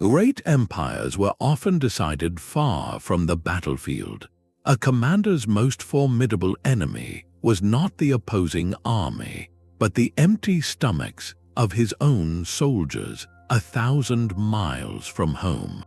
Great empires were often decided far from the battlefield. A commander's most formidable enemy was not the opposing army, but the empty stomachs of his own soldiers 1,000 miles from home.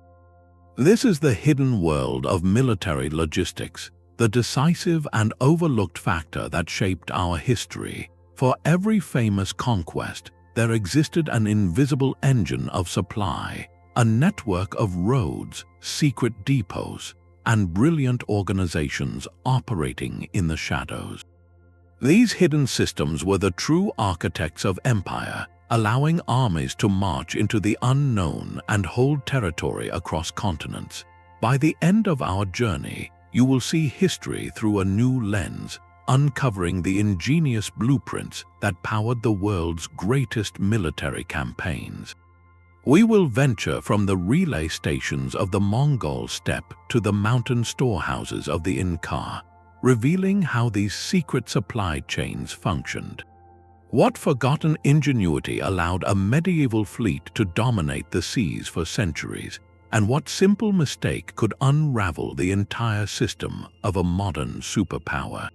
This is the hidden world of military logistics, the decisive and overlooked factor that shaped our history. For every famous conquest, there existed an invisible engine of supply, a network of roads, secret depots, and brilliant organizations operating in the shadows. These hidden systems were the true architects of empire, allowing armies to march into the unknown and hold territory across continents. By the end of our journey, you will see history through a new lens, uncovering the ingenious blueprints that powered the world's greatest military campaigns. We will venture from the relay stations of the Mongol steppe to the mountain storehouses of the Inca, revealing how these secret supply chains functioned. What forgotten ingenuity allowed a medieval fleet to dominate the seas for centuries, and what simple mistake could unravel the entire system of a modern superpower?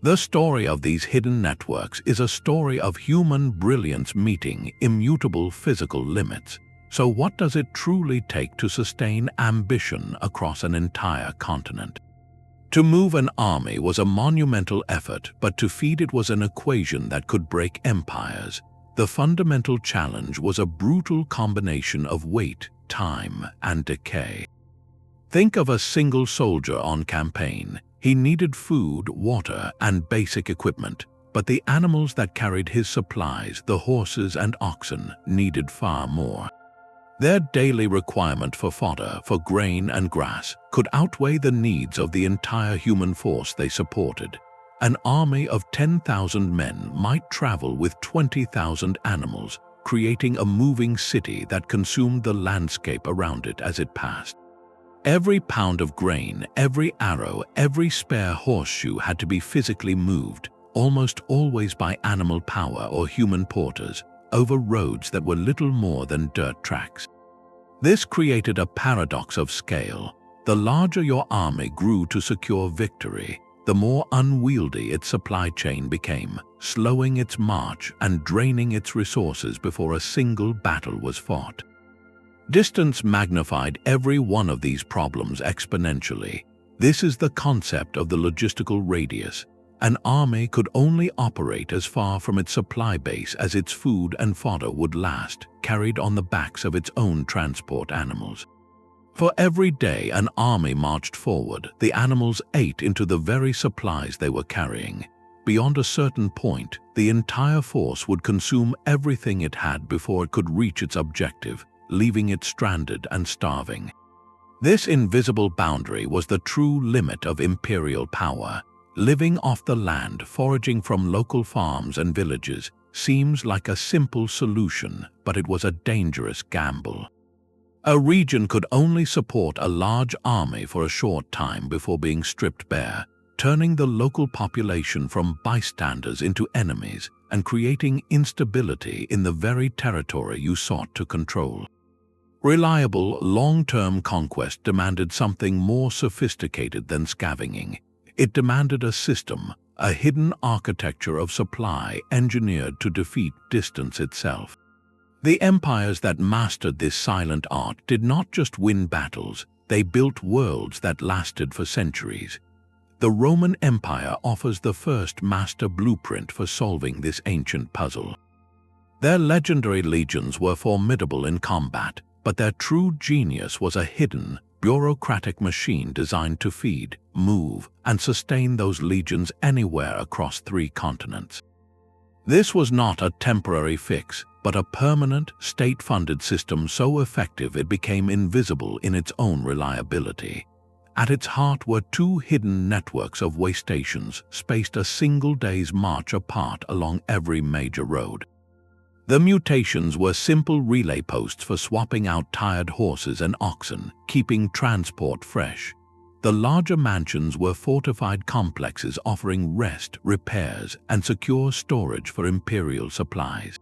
The story of these hidden networks is a story of human brilliance meeting immutable physical limits. So what does it truly take to sustain ambition across an entire continent? To move an army was a monumental effort, but to feed it was an equation that could break empires. The fundamental challenge was a brutal combination of weight, time, and decay. Think of a single soldier on campaign. He needed food, water, and basic equipment, but the animals that carried his supplies, the horses and oxen, needed far more. Their daily requirement for fodder, for grain and grass, could outweigh the needs of the entire human force they supported. An army of 10,000 men might travel with 20,000 animals, creating a moving city that consumed the landscape around it as it passed. Every pound of grain, every arrow, every spare horseshoe had to be physically moved, almost always by animal power or human porters, over roads that were little more than dirt tracks. This created a paradox of scale. The larger your army grew to secure victory, the more unwieldy its supply chain became, slowing its march and draining its resources before a single battle was fought. Distance magnified every one of these problems exponentially. This is the concept of the logistical radius. An army could only operate as far from its supply base as its food and fodder would last, carried on the backs of its own transport animals. For every day an army marched forward, the animals ate into the very supplies they were carrying. Beyond a certain point, the entire force would consume everything it had before it could reach its objective, leaving it stranded and starving. This invisible boundary was the true limit of imperial power. Living off the land, foraging from local farms and villages, seems like a simple solution, but it was a dangerous gamble. A region could only support a large army for a short time before being stripped bare, turning the local population from bystanders into enemies and creating instability in the very territory you sought to control. Reliable, long-term conquest demanded something more sophisticated than scavenging. It demanded a system, a hidden architecture of supply engineered to defeat distance itself. The empires that mastered this silent art did not just win battles, they built worlds that lasted for centuries. The Roman Empire offers the first master blueprint for solving this ancient puzzle. Their legendary legions were formidable in combat, but their true genius was a hidden, bureaucratic machine designed to feed, move, and sustain those legions anywhere across 3 continents. This was not a temporary fix, but a permanent, state-funded system so effective it became invisible in its own reliability. At its heart were 2 hidden networks of way stations, spaced a single day's march apart along every major road. The mutations were simple relay posts for swapping out tired horses and oxen, keeping transport fresh. The larger mansions were fortified complexes offering rest, repairs, and secure storage for imperial supplies.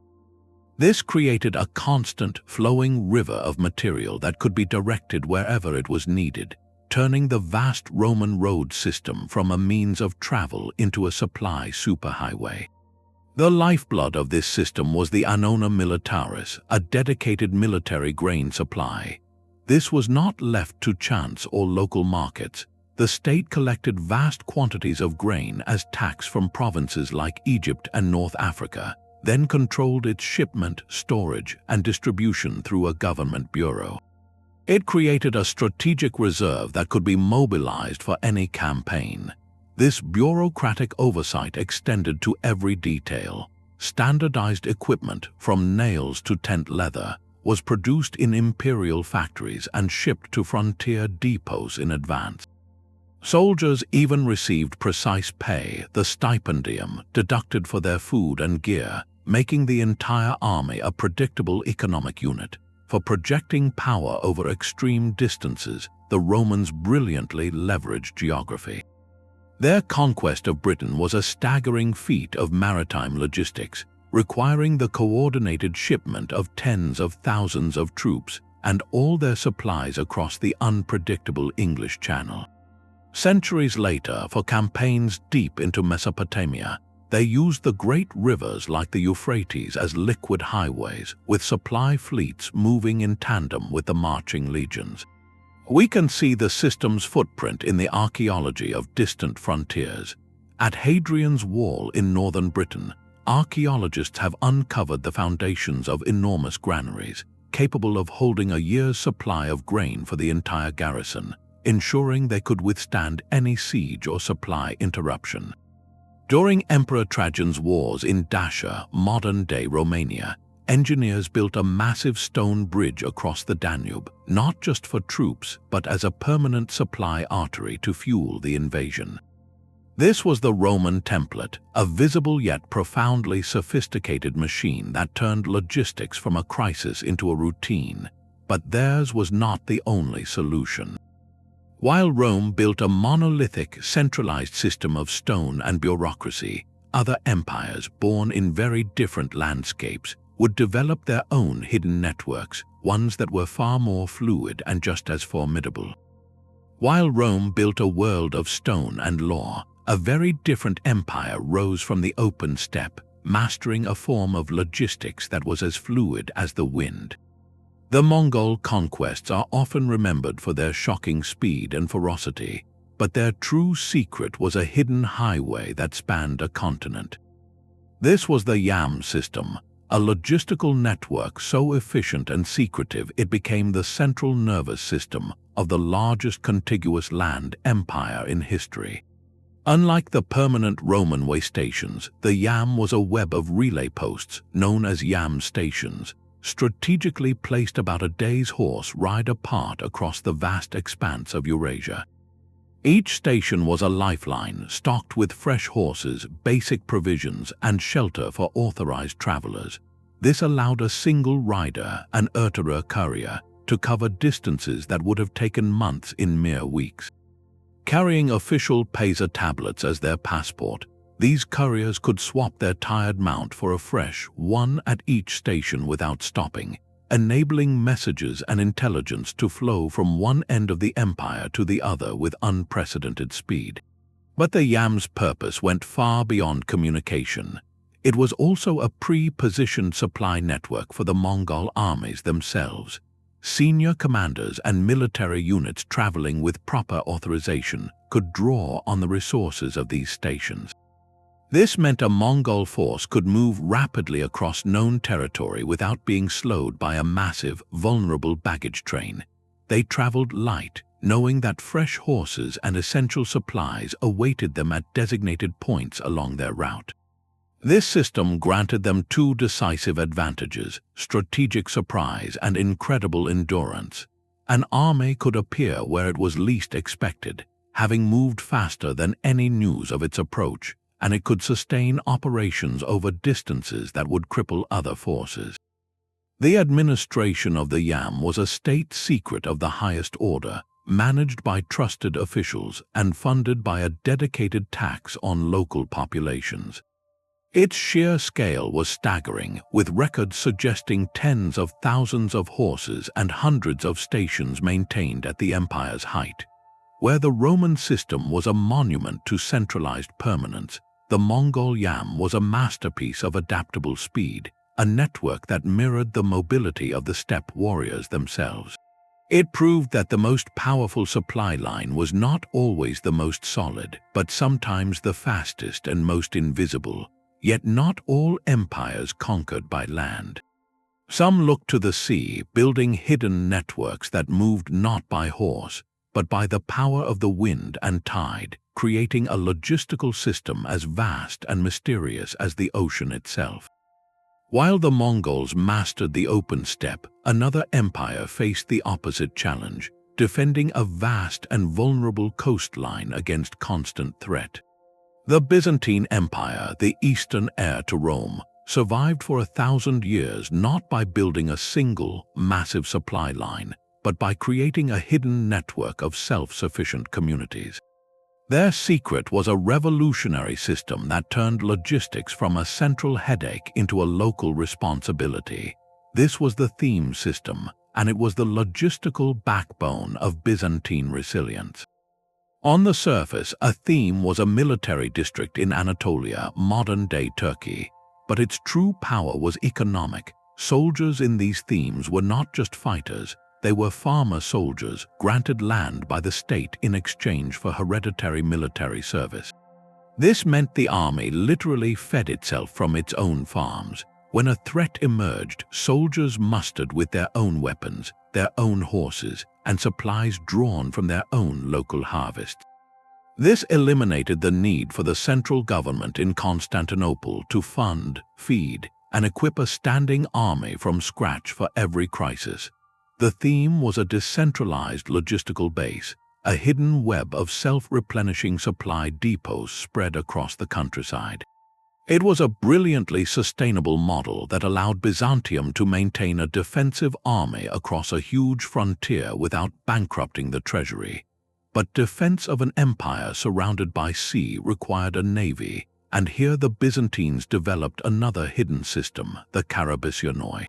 This created a constant, flowing river of material that could be directed wherever it was needed, turning the vast Roman road system from a means of travel into a supply superhighway. The lifeblood of this system was the annona militaris, a dedicated military grain supply. This was not left to chance or local markets. The state collected vast quantities of grain as tax from provinces like Egypt and North Africa, then controlled its shipment, storage, and distribution through a government bureau. It created a strategic reserve that could be mobilized for any campaign. This bureaucratic oversight extended to every detail. Standardized equipment, from nails to tent leather, was produced in imperial factories and shipped to frontier depots in advance. Soldiers even received precise pay, the stipendium, deducted for their food and gear, making the entire army a predictable economic unit. For projecting power over extreme distances, the Romans brilliantly leveraged geography. Their conquest of Britain was a staggering feat of maritime logistics, requiring the coordinated shipment of tens of thousands of troops and all their supplies across the unpredictable English Channel. Centuries later, for campaigns deep into Mesopotamia, they used the great rivers like the Euphrates as liquid highways, with supply fleets moving in tandem with the marching legions. We can see the system's footprint in the archaeology of distant frontiers. At Hadrian's Wall in northern Britain, archaeologists have uncovered the foundations of enormous granaries, capable of holding a year's supply of grain for the entire garrison, ensuring they could withstand any siege or supply interruption. During Emperor Trajan's wars in Dacia, modern-day Romania, engineers built a massive stone bridge across the Danube, not just for troops, but as a permanent supply artery to fuel the invasion. This was the Roman template, a visible yet profoundly sophisticated machine that turned logistics from a crisis into a routine. But theirs was not the only solution. While Rome built a monolithic, centralized system of stone and bureaucracy, other empires, born in very different landscapes, would develop their own hidden networks, ones that were far more fluid and just as formidable. While Rome built a world of stone and law, a very different empire rose from the open steppe, mastering a form of logistics that was as fluid as the wind. The Mongol conquests are often remembered for their shocking speed and ferocity, but their true secret was a hidden highway that spanned a continent. This was the Yam System, a logistical network so efficient and secretive it became the central nervous system of the largest contiguous land empire in history. Unlike the permanent Roman way stations, the Yam was a web of relay posts known as Yam stations, strategically placed about a day's horse ride apart across the vast expanse of Eurasia. Each station was a lifeline, stocked with fresh horses, basic provisions, and shelter for authorized travelers. This allowed a single rider, an courier, to cover distances that would have taken months in mere weeks. Carrying official Pesa tablets as their passport, these couriers could swap their tired mount for a fresh one at each station without stopping, enabling messages and intelligence to flow from one end of the empire to the other with unprecedented speed. But the Yam's purpose went far beyond communication. It was also a pre-positioned supply network for the Mongol armies themselves. Senior commanders and military units traveling with proper authorization could draw on the resources of these stations. This meant a Mongol force could move rapidly across known territory without being slowed by a massive, vulnerable baggage train. They traveled light, knowing that fresh horses and essential supplies awaited them at designated points along their route. This system granted them two decisive advantages: strategic surprise and incredible endurance. An army could appear where it was least expected, having moved faster than any news of its approach, and it could sustain operations over distances that would cripple other forces. The administration of the Yam was a state secret of the highest order, managed by trusted officials and funded by a dedicated tax on local populations. Its sheer scale was staggering, with records suggesting tens of thousands of horses and hundreds of stations maintained at the empire's height. Where the Roman system was a monument to centralized permanence, the Mongol Yam was a masterpiece of adaptable speed, a network that mirrored the mobility of the steppe warriors themselves. It proved that the most powerful supply line was not always the most solid, but sometimes the fastest and most invisible. Yet not all empires conquered by land. Some looked to the sea, building hidden networks that moved not by horse, but by the power of the wind and tide, creating a logistical system as vast and mysterious as the ocean itself. While the Mongols mastered the open steppe, another empire faced the opposite challenge, defending a vast and vulnerable coastline against constant threat. The Byzantine Empire, the eastern heir to Rome, survived for 1,000 years not by building a single, massive supply line, but by creating a hidden network of self-sufficient communities. Their secret was a revolutionary system that turned logistics from a central headache into a local responsibility. This was the theme system, and it was the logistical backbone of Byzantine resilience. On the surface, a theme was a military district in Anatolia, modern-day Turkey, but its true power was economic. Soldiers in these themes were not just fighters, they were farmer soldiers granted land by the state in exchange for hereditary military service. This meant the army literally fed itself from its own farms. When a threat emerged, soldiers mustered with their own weapons, their own horses, and supplies drawn from their own local harvests. This eliminated the need for the central government in Constantinople to fund, feed, and equip a standing army from scratch for every crisis. The theme was a decentralized logistical base, a hidden web of self-replenishing supply depots spread across the countryside. It was a brilliantly sustainable model that allowed Byzantium to maintain a defensive army across a huge frontier without bankrupting the treasury. But defense of an empire surrounded by sea required a navy, and here the Byzantines developed another hidden system, the Carabisionoi.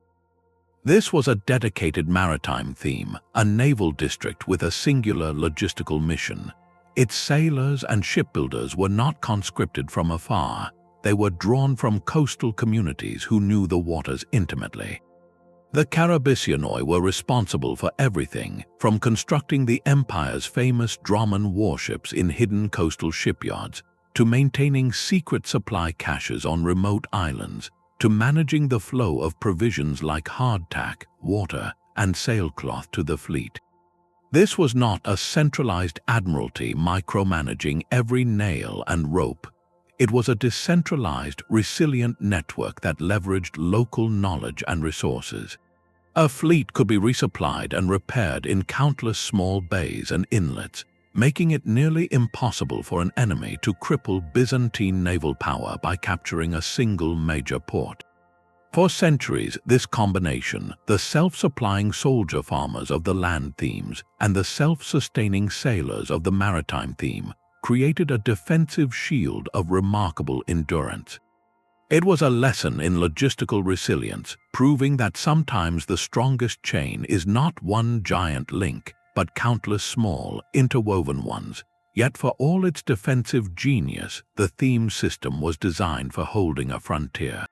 This was a dedicated maritime theme, a naval district with a singular logistical mission. Its sailors and shipbuilders were not conscripted from afar. They were drawn from coastal communities who knew the waters intimately. The Carabisionoi were responsible for everything, from constructing the empire's famous Droman warships in hidden coastal shipyards, to maintaining secret supply caches on remote islands, to managing the flow of provisions like hardtack, water, and sailcloth to the fleet. This was not a centralized admiralty micromanaging every nail and rope. It was a decentralized, resilient network that leveraged local knowledge and resources. A fleet could be resupplied and repaired in countless small bays and inlets, making it nearly impossible for an enemy to cripple Byzantine naval power by capturing a single major port. For centuries, this combination, the self-supplying soldier farmers of the land themes and the self-sustaining sailors of the maritime theme, created a defensive shield of remarkable endurance. It was a lesson in logistical resilience, proving that sometimes the strongest chain is not one giant link, but countless small, interwoven ones. Yet for all its defensive genius, the theme system was designed for holding a frontier.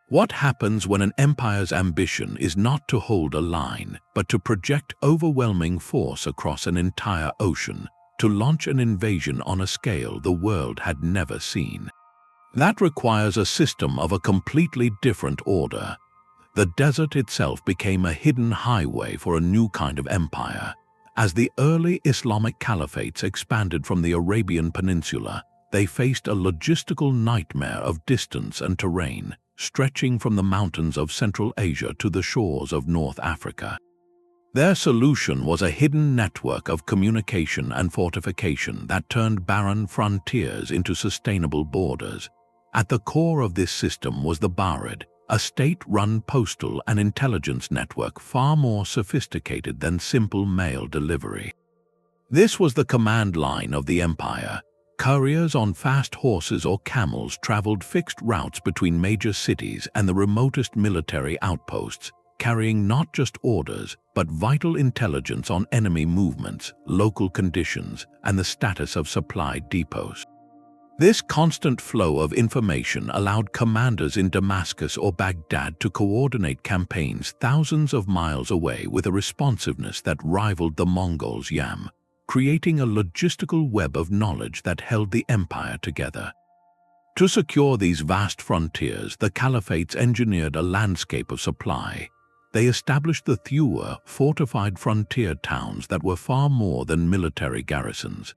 What happens when an empire's ambition is not to hold a line, but to project overwhelming force across an entire ocean, to launch an invasion on a scale the world had never seen? That requires a system of a completely different order. The desert itself became a hidden highway for a new kind of empire. As the early Islamic caliphates expanded from the Arabian Peninsula, they faced a logistical nightmare of distance and terrain, stretching from the mountains of Central Asia to the shores of North Africa. Their solution was a hidden network of communication and fortification that turned barren frontiers into sustainable borders. At the core of this system was the Barid, a state-run postal and intelligence network far more sophisticated than simple mail delivery. This was the command line of the empire, Couriers on fast horses or camels traveled fixed routes between major cities and the remotest military outposts, carrying not just orders, but vital intelligence on enemy movements, local conditions, and the status of supply depots. This constant flow of information allowed commanders in Damascus or Baghdad to coordinate campaigns thousands of miles away with a responsiveness that rivaled the Mongols' Yam, creating a logistical web of knowledge that held the empire together. To secure these vast frontiers, the Caliphates engineered a landscape of supply. They established the Thua, fortified frontier towns that were far more than military garrisons.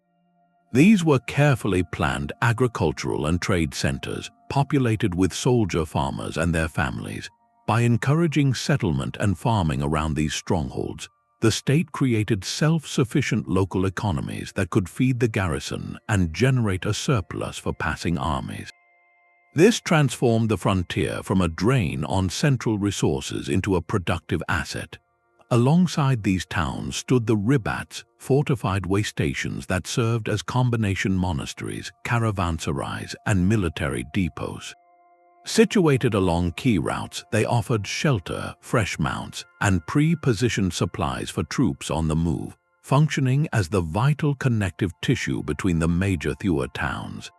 These were carefully planned agricultural and trade centers, populated with soldier farmers and their families. By encouraging settlement and farming around these strongholds, the state created self-sufficient local economies that could feed the garrison and generate a surplus for passing armies. This transformed the frontier from a drain on central resources into a productive asset. Alongside these towns stood the ribats, fortified way stations that served as combination monasteries, caravanserais, and military depots. Situated along key routes, they offered shelter, fresh mounts, and pre-positioned supplies for troops on the move, functioning as the vital connective tissue between the major Thua towns.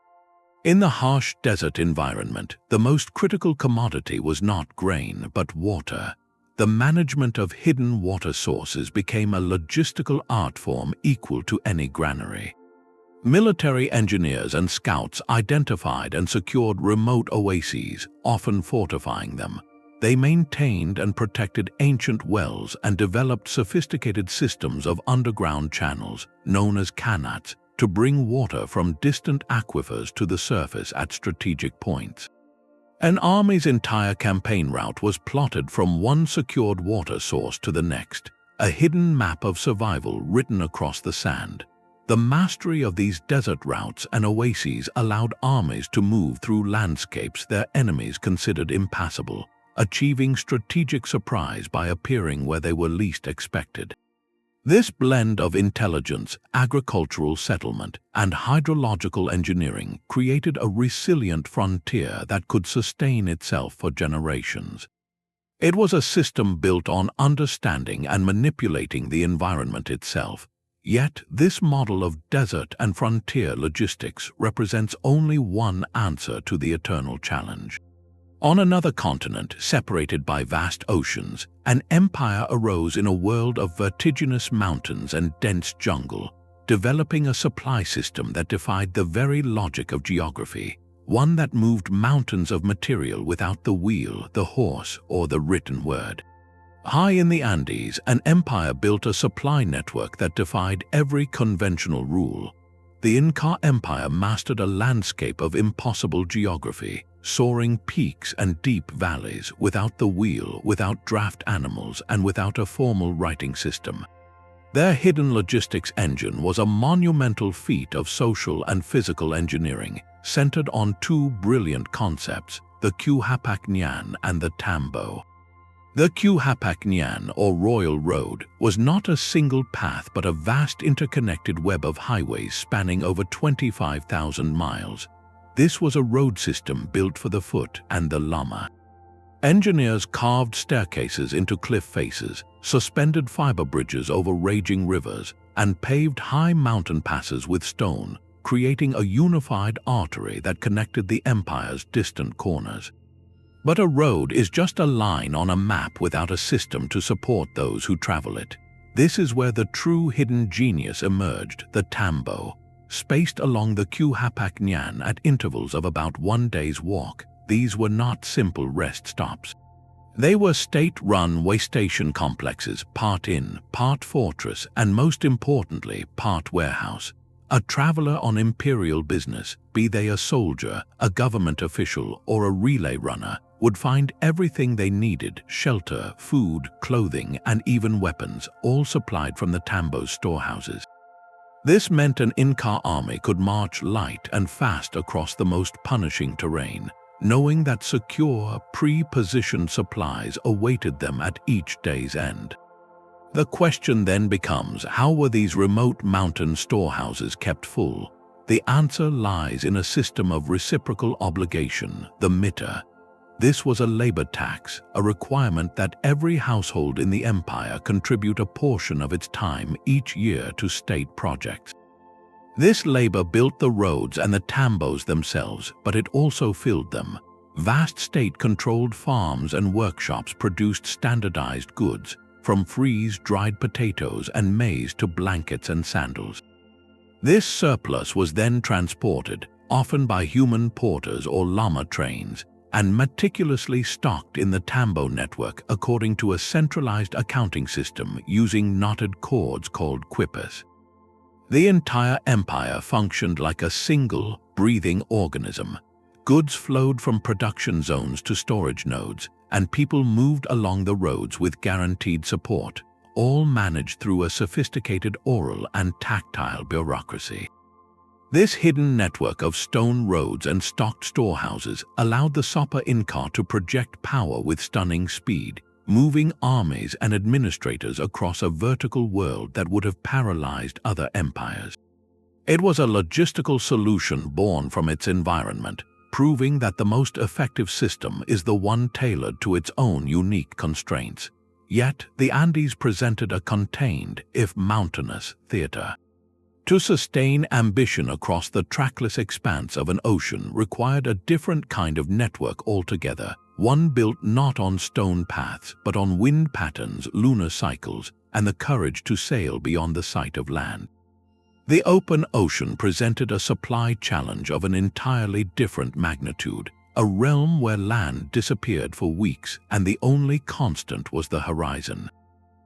In the harsh desert environment, the most critical commodity was not grain but water. The management of hidden water sources became a logistical art form equal to any granary. Military engineers and scouts identified and secured remote oases, often fortifying them. They maintained and protected ancient wells and developed sophisticated systems of underground channels, known as qanats, to bring water from distant aquifers to the surface at strategic points. An army's entire campaign route was plotted from one secured water source to the next, a hidden map of survival written across the sand. The mastery of these desert routes and oases allowed armies to move through landscapes their enemies considered impassable, achieving strategic surprise by appearing where they were least expected. This blend of intelligence, agricultural settlement, and hydrological engineering created a resilient frontier that could sustain itself for generations. It was a system built on understanding and manipulating the environment itself. Yet, this model of desert and frontier logistics represents only one answer to the eternal challenge. On another continent, separated by vast oceans, an empire arose in a world of vertiginous mountains and dense jungle, developing a supply system that defied the very logic of geography, one that moved mountains of material without the wheel, the horse, or the written word. High in the Andes, an empire built a supply network that defied every conventional rule. The Inca Empire mastered a landscape of impossible geography, soaring peaks and deep valleys without the wheel, without draft animals, and without a formal writing system. Their hidden logistics engine was a monumental feat of social and physical engineering, centered on two brilliant concepts, the Qhapaq Ñan and the tambo. The Qhapaq Ñan, or Royal Road, was not a single path but a vast interconnected web of highways spanning over 25,000 miles. This was a road system built for the foot and the llama. Engineers carved staircases into cliff faces, suspended fiber bridges over raging rivers, and paved high mountain passes with stone, creating a unified artery that connected the empire's distant corners. But a road is just a line on a map without a system to support those who travel it. This is where the true hidden genius emerged, the tambo. Spaced along the Qhapaq Ñan at intervals of about 1 day's walk, these were not simple rest stops. They were state-run way station complexes, part inn, part fortress, and most importantly, part warehouse. A traveler on imperial business, be they a soldier, a government official, or a relay runner, would find everything they needed: shelter, food, clothing, and even weapons, all supplied from the tambo's storehouses. This meant an Inca army could march light and fast across the most punishing terrain, knowing that secure, pre-positioned supplies awaited them at each day's end. The question then becomes, how were these remote mountain storehouses kept full? The answer lies in a system of reciprocal obligation, the mitre. This was a labor tax, a requirement that every household in the empire contribute a portion of its time each year to state projects. This labor built the roads and the tambos themselves, but it also filled them. Vast state-controlled farms and workshops produced standardized goods, from freeze-dried potatoes and maize to blankets and sandals. This surplus was then transported, often by human porters or llama trains, and meticulously stocked in the tambo network according to a centralized accounting system using knotted cords called quippers. The entire empire functioned like a single, breathing organism. Goods flowed from production zones to storage nodes, and people moved along the roads with guaranteed support, all managed through a sophisticated oral and tactile bureaucracy. This hidden network of stone roads and stocked storehouses allowed the Sopa Inca to project power with stunning speed, moving armies and administrators across a vertical world that would have paralyzed other empires. It was a logistical solution born from its environment, proving that the most effective system is the one tailored to its own unique constraints. Yet, the Andes presented a contained, if mountainous, theater. To sustain ambition across the trackless expanse of an ocean required a different kind of network altogether, one built not on stone paths but on wind patterns, lunar cycles, and the courage to sail beyond the sight of land. The open ocean presented a supply challenge of an entirely different magnitude, a realm where land disappeared for weeks and the only constant was the horizon.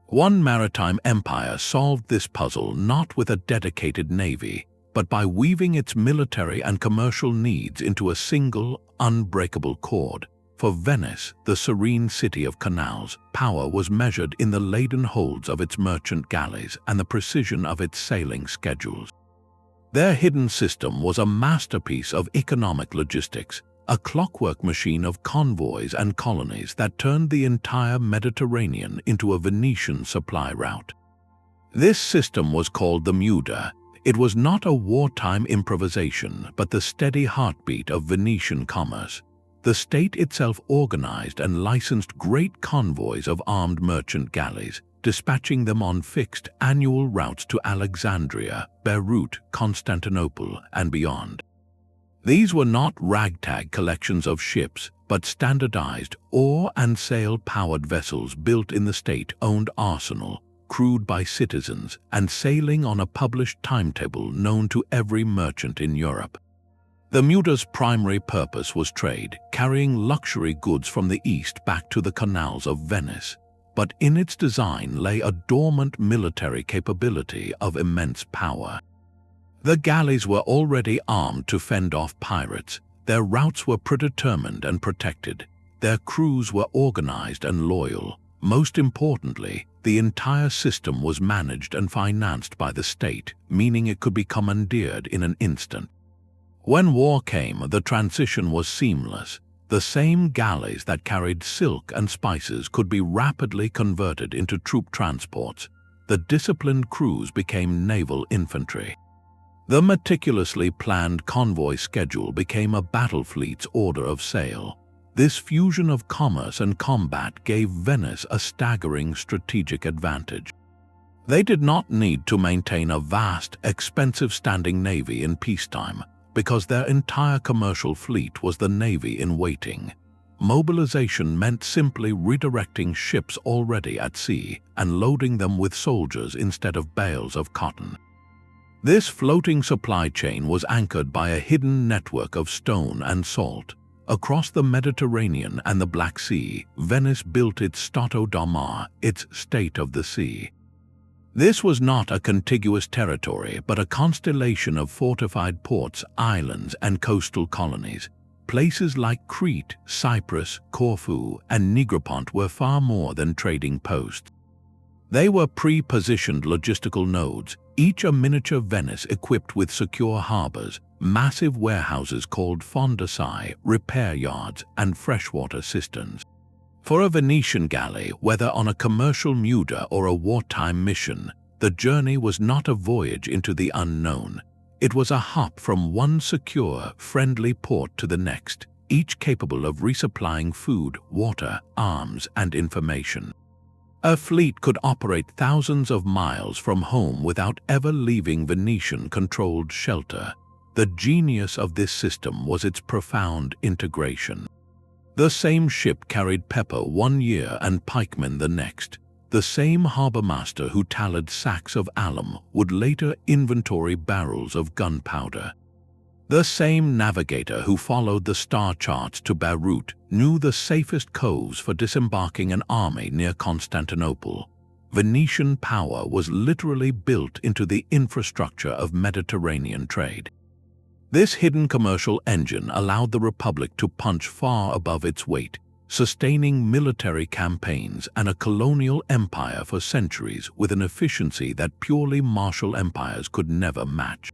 One maritime empire solved this puzzle not with a dedicated navy, but by weaving its military and commercial needs into a single, unbreakable cord. For Venice, the serene city of canals, power was measured in the laden holds of its merchant galleys and the precision of its sailing schedules. Their hidden system was a masterpiece of economic logistics, a clockwork machine of convoys and colonies that turned the entire Mediterranean into a Venetian supply route. This system was called the Muda. It was not a wartime improvisation, but the steady heartbeat of Venetian commerce. The state itself organized and licensed great convoys of armed merchant galleys, dispatching them on fixed annual routes to Alexandria, Beirut, Constantinople, and beyond. These were not ragtag collections of ships, but standardized oar and sail-powered vessels built in the state-owned arsenal, crewed by citizens, and sailing on a published timetable known to every merchant in Europe. The Muda's primary purpose was trade, carrying luxury goods from the east back to the canals of Venice. But in its design lay a dormant military capability of immense power. The galleys were already armed to fend off pirates. Their routes were predetermined and protected. Their crews were organized and loyal. Most importantly, the entire system was managed and financed by the state, meaning it could be commandeered in an instant. When war came, the transition was seamless. The same galleys that carried silk and spices could be rapidly converted into troop transports. The disciplined crews became naval infantry. The meticulously planned convoy schedule became a battle fleet's order of sail. This fusion of commerce and combat gave Venice a staggering strategic advantage. They did not need to maintain a vast, expensive standing navy in peacetime, because their entire commercial fleet was the navy in waiting. Mobilization meant simply redirecting ships already at sea and loading them with soldiers instead of bales of cotton. This floating supply chain was anchored by a hidden network of stone and salt. Across the Mediterranean and the Black Sea, Venice built its Stato da Mar, its State of the Sea. This was not a contiguous territory, but a constellation of fortified ports, islands, and coastal colonies. Places like Crete, Cyprus, Corfu, and Negropont were far more than trading posts. They were pre-positioned logistical nodes, each a miniature Venice equipped with secure harbors, massive warehouses called fondaci, repair yards, and freshwater cisterns. For a Venetian galley, whether on a commercial muda or a wartime mission, the journey was not a voyage into the unknown. It was a hop from one secure, friendly port to the next, each capable of resupplying food, water, arms, and information. A fleet could operate thousands of miles from home without ever leaving Venetian-controlled shelter. The genius of this system was its profound integration. The same ship carried pepper one year and pikemen the next. The same harbor master who tallied sacks of alum would later inventory barrels of gunpowder. The same navigator who followed the star charts to Beirut knew the safest coves for disembarking an army near Constantinople. Venetian power was literally built into the infrastructure of Mediterranean trade. This hidden commercial engine allowed the Republic to punch far above its weight, sustaining military campaigns and a colonial empire for centuries with an efficiency that purely martial empires could never match.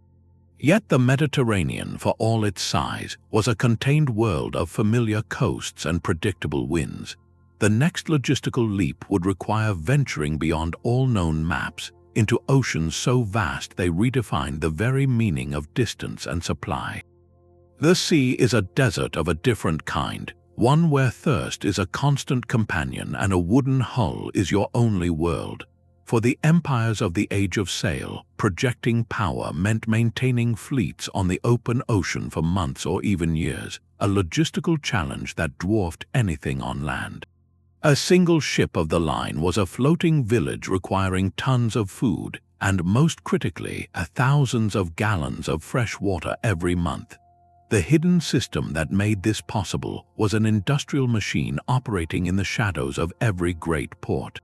Yet the Mediterranean, for all its size, was a contained world of familiar coasts and predictable winds. The next logistical leap would require venturing beyond all known maps, into oceans so vast they redefined the very meaning of distance and supply. The sea is a desert of a different kind, one where thirst is a constant companion and a wooden hull is your only world. For the empires of the Age of Sail, projecting power meant maintaining fleets on the open ocean for months or even years, a logistical challenge that dwarfed anything on land. A single ship of the line was a floating village requiring tons of food and, most critically, thousands of gallons of fresh water every month. The hidden system that made this possible was an industrial machine operating in the shadows of every great port.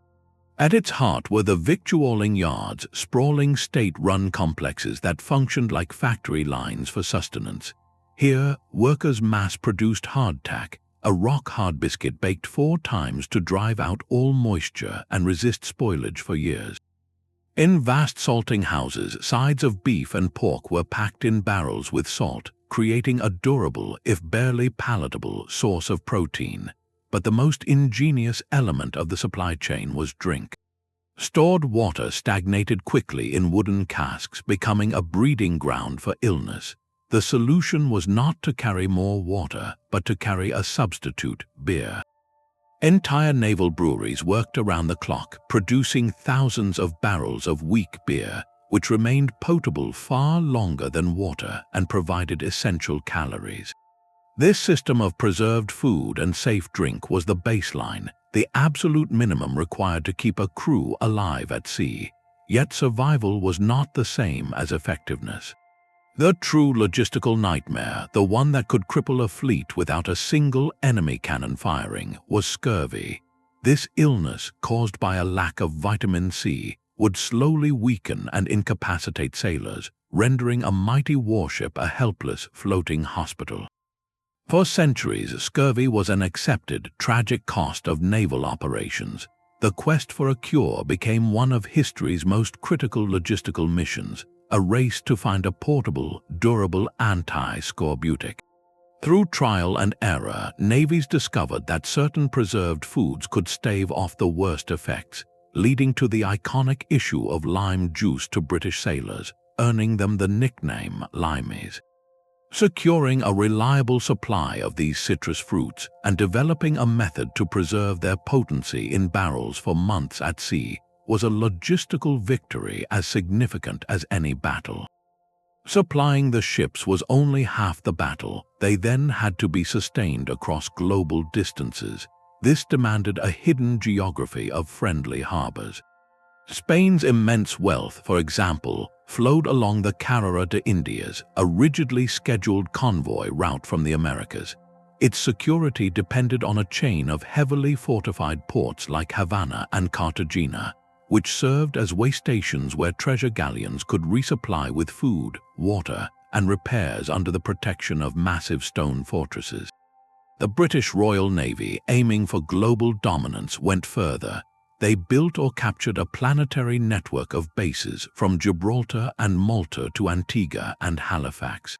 At its heart were the victualling yards, sprawling state-run complexes that functioned like factory lines for sustenance. Here, workers mass-produced hardtack, a rock-hard biscuit baked 4 times to drive out all moisture and resist spoilage for years. In vast salting houses, sides of beef and pork were packed in barrels with salt, creating a durable, if barely palatable, source of protein. But the most ingenious element of the supply chain was drink. Stored water stagnated quickly in wooden casks, becoming a breeding ground for illness. The solution was not to carry more water, but to carry a substitute, beer. Entire naval breweries worked around the clock, producing thousands of barrels of weak beer, which remained potable far longer than water and provided essential calories. This system of preserved food and safe drink was the baseline, the absolute minimum required to keep a crew alive at sea. Yet survival was not the same as effectiveness. The true logistical nightmare, the one that could cripple a fleet without a single enemy cannon firing, was scurvy. This illness, caused by a lack of vitamin C, would slowly weaken and incapacitate sailors, rendering a mighty warship a helpless, floating hospital. For centuries, scurvy was an accepted, tragic cost of naval operations. The quest for a cure became one of history's most critical logistical missions, a race to find a portable, durable anti-scorbutic. Through trial and error, navies discovered that certain preserved foods could stave off the worst effects, leading to the iconic issue of lime juice to British sailors, earning them the nickname limeys. Securing a reliable supply of these citrus fruits and developing a method to preserve their potency in barrels for months at sea was a logistical victory as significant as any battle. Supplying the ships was only half the battle. They then had to be sustained across global distances. This demanded a hidden geography of friendly harbors. Spain's immense wealth, for example, flowed along the Carrera de Indias, a rigidly scheduled convoy route from the Americas. Its security depended on a chain of heavily fortified ports like Havana and Cartagena, which served as way stations where treasure galleons could resupply with food, water, and repairs under the protection of massive stone fortresses. The British Royal Navy, aiming for global dominance, went further. They built or captured a planetary network of bases from Gibraltar and Malta to Antigua and Halifax.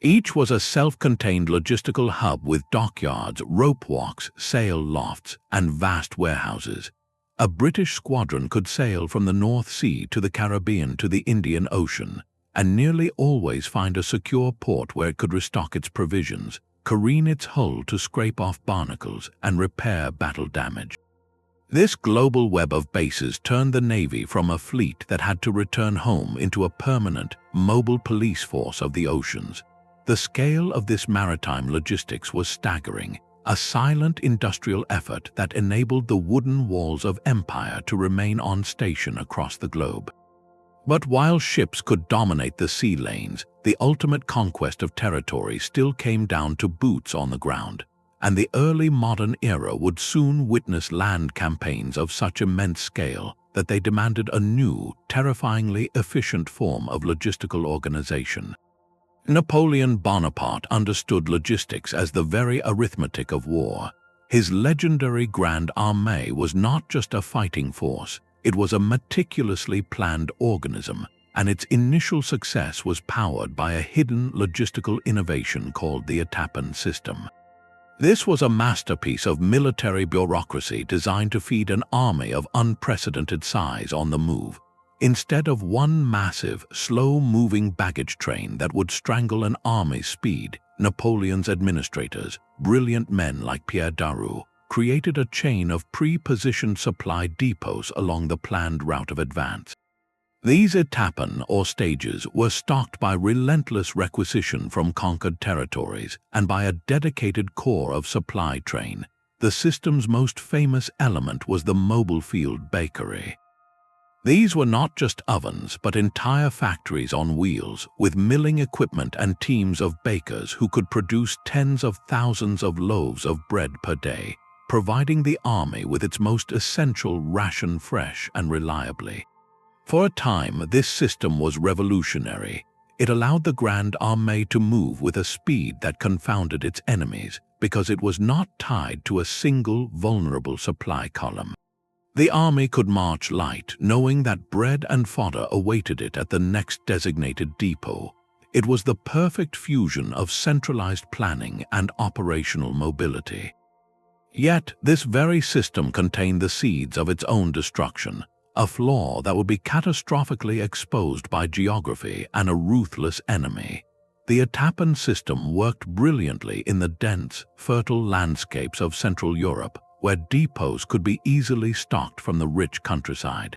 Each was a self-contained logistical hub with dockyards, rope walks, sail lofts, and vast warehouses. A British squadron could sail from the North Sea to the Caribbean to the Indian Ocean, and nearly always find a secure port where it could restock its provisions, careen its hull to scrape off barnacles, and repair battle damage. This global web of bases turned the Navy from a fleet that had to return home into a permanent, mobile police force of the oceans. The scale of this maritime logistics was staggering, a silent industrial effort that enabled the wooden walls of empire to remain on station across the globe. But while ships could dominate the sea lanes, the ultimate conquest of territory still came down to boots on the ground, and the early modern era would soon witness land campaigns of such immense scale that they demanded a new, terrifyingly efficient form of logistical organization. Napoleon Bonaparte understood logistics as the very arithmetic of war. His legendary Grande Armée was not just a fighting force, it was a meticulously planned organism, and its initial success was powered by a hidden logistical innovation called the étappen system. This was a masterpiece of military bureaucracy designed to feed an army of unprecedented size on the move. Instead of one massive, slow-moving baggage train that would strangle an army's speed, Napoleon's administrators, brilliant men like Pierre Daru, created a chain of pre-positioned supply depots along the planned route of advance. These étappen, or stages, were stocked by relentless requisition from conquered territories and by a dedicated corps of supply train. The system's most famous element was the mobile field bakery. These were not just ovens, but entire factories on wheels, with milling equipment and teams of bakers who could produce tens of thousands of loaves of bread per day, providing the army with its most essential ration fresh and reliably. For a time, this system was revolutionary. It allowed the Grande Armée to move with a speed that confounded its enemies because it was not tied to a single vulnerable supply column. The army could march light, knowing that bread and fodder awaited it at the next designated depot. It was the perfect fusion of centralized planning and operational mobility. Yet, this very system contained the seeds of its own destruction, a flaw that would be catastrophically exposed by geography and a ruthless enemy. The étappen system worked brilliantly in the dense, fertile landscapes of Central Europe, where depots could be easily stocked from the rich countryside.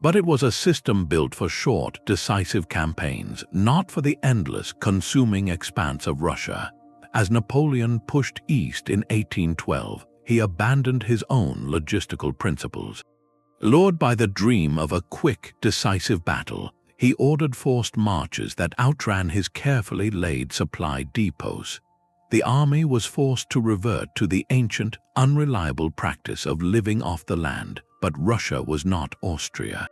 But it was a system built for short, decisive campaigns, not for the endless, consuming expanse of Russia. As Napoleon pushed east in 1812, he abandoned his own logistical principles. Lured by the dream of a quick, decisive battle, he ordered forced marches that outran his carefully laid supply depots. The army was forced to revert to the ancient, unreliable practice of living off the land, but Russia was not Austria.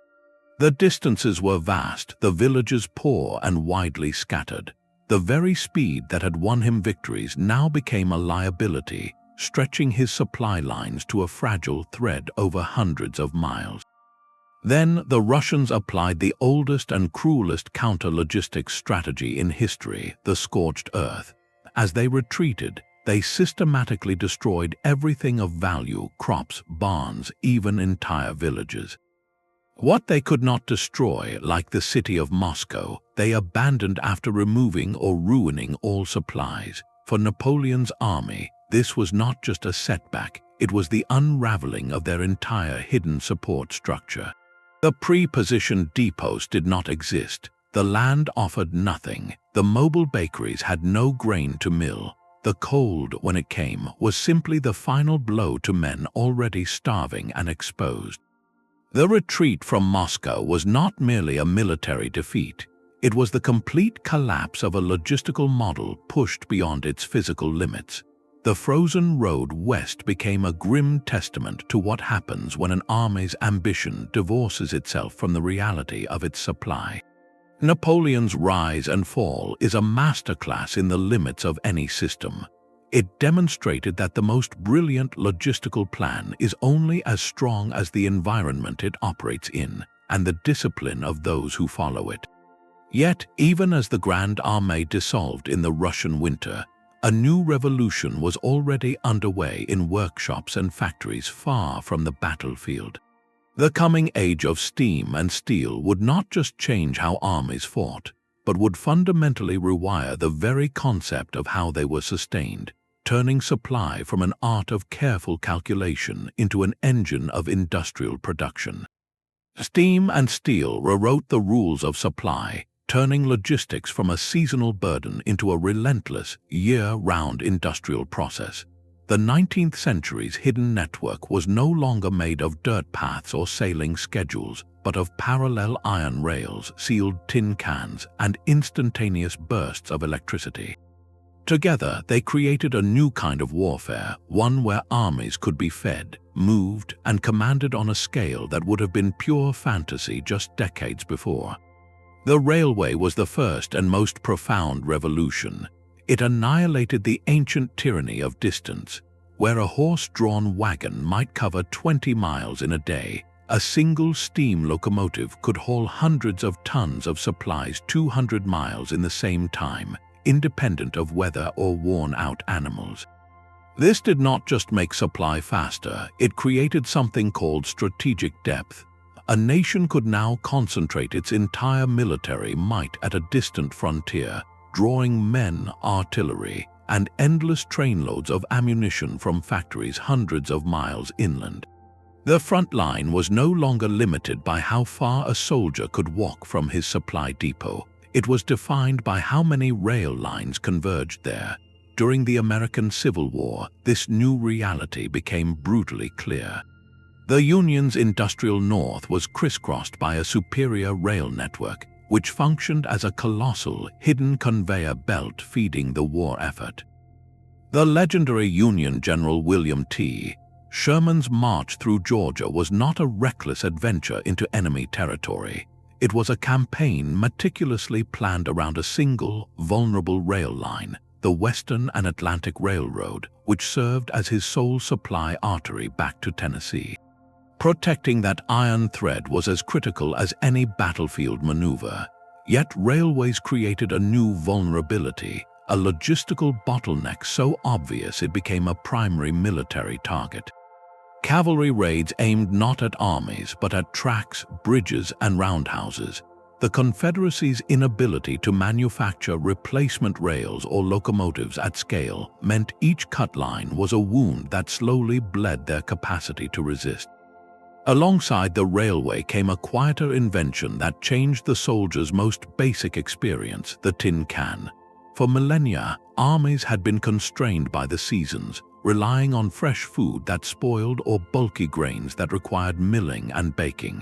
The distances were vast, the villages poor and widely scattered. The very speed that had won him victories now became a liability, stretching his supply lines to a fragile thread over hundreds of miles. Then the Russians applied the oldest and cruelest counter-logistics strategy in history, the scorched earth. As they retreated, they systematically destroyed everything of value, crops, barns, even entire villages. What they could not destroy, like the city of Moscow, they abandoned after removing or ruining all supplies. For Napoleon's army, this was not just a setback, it was the unraveling of their entire hidden support structure. The pre-positioned depots did not exist. The land offered nothing. The mobile bakeries had no grain to mill. The cold, when it came, was simply the final blow to men already starving and exposed. The retreat from Moscow was not merely a military defeat. It was the complete collapse of a logistical model pushed beyond its physical limits. The frozen road west became a grim testament to what happens when an army's ambition divorces itself from the reality of its supply. Napoleon's rise and fall is a masterclass in the limits of any system. It demonstrated that the most brilliant logistical plan is only as strong as the environment it operates in and the discipline of those who follow it. Yet, even as the Grande Armée dissolved in the Russian winter, a new revolution was already underway in workshops and factories far from the battlefield. The coming age of steam and steel would not just change how armies fought. but would fundamentally rewire the very concept of how they were sustained, turning supply from an art of careful calculation into an engine of industrial production. Steam and steel rewrote the rules of supply, turning logistics from a seasonal burden into a relentless, year-round industrial process. The 19th century's hidden network was no longer made of dirt paths or sailing schedules, but of parallel iron rails, sealed tin cans, and instantaneous bursts of electricity. Together, they created a new kind of warfare, one where armies could be fed, moved, and commanded on a scale that would have been pure fantasy just decades before. The railway was the first and most profound revolution. It annihilated the ancient tyranny of distance. Where a horse-drawn wagon might cover 20 miles in a day, a single steam locomotive could haul hundreds of tons of supplies 200 miles in the same time, independent of weather or worn-out animals. This did not just make supply faster, it created something called strategic depth. A nation could now concentrate its entire military might at a distant frontier, drawing men, artillery, and endless trainloads of ammunition from factories hundreds of miles inland. The front line was no longer limited by how far a soldier could walk from his supply depot. It was defined by how many rail lines converged there. During the American Civil War, this new reality became brutally clear. The Union's industrial north was crisscrossed by a superior rail network, which functioned as a colossal, hidden conveyor belt feeding the war effort. The legendary Union General William T. Sherman's march through Georgia was not a reckless adventure into enemy territory. It was a campaign meticulously planned around a single, vulnerable rail line, the Western and Atlantic Railroad, which served as his sole supply artery back to Tennessee. Protecting that iron thread was as critical as any battlefield maneuver. Yet railways created a new vulnerability, a logistical bottleneck so obvious it became a primary military target. Cavalry raids aimed not at armies but at tracks, bridges, and roundhouses. The Confederacy's inability to manufacture replacement rails or locomotives at scale meant each cut line was a wound that slowly bled their capacity to resist. Alongside the railway came a quieter invention that changed the soldier's most basic experience, the tin can. For millennia, armies had been constrained by the seasons, relying on fresh food that spoiled or bulky grains that required milling and baking.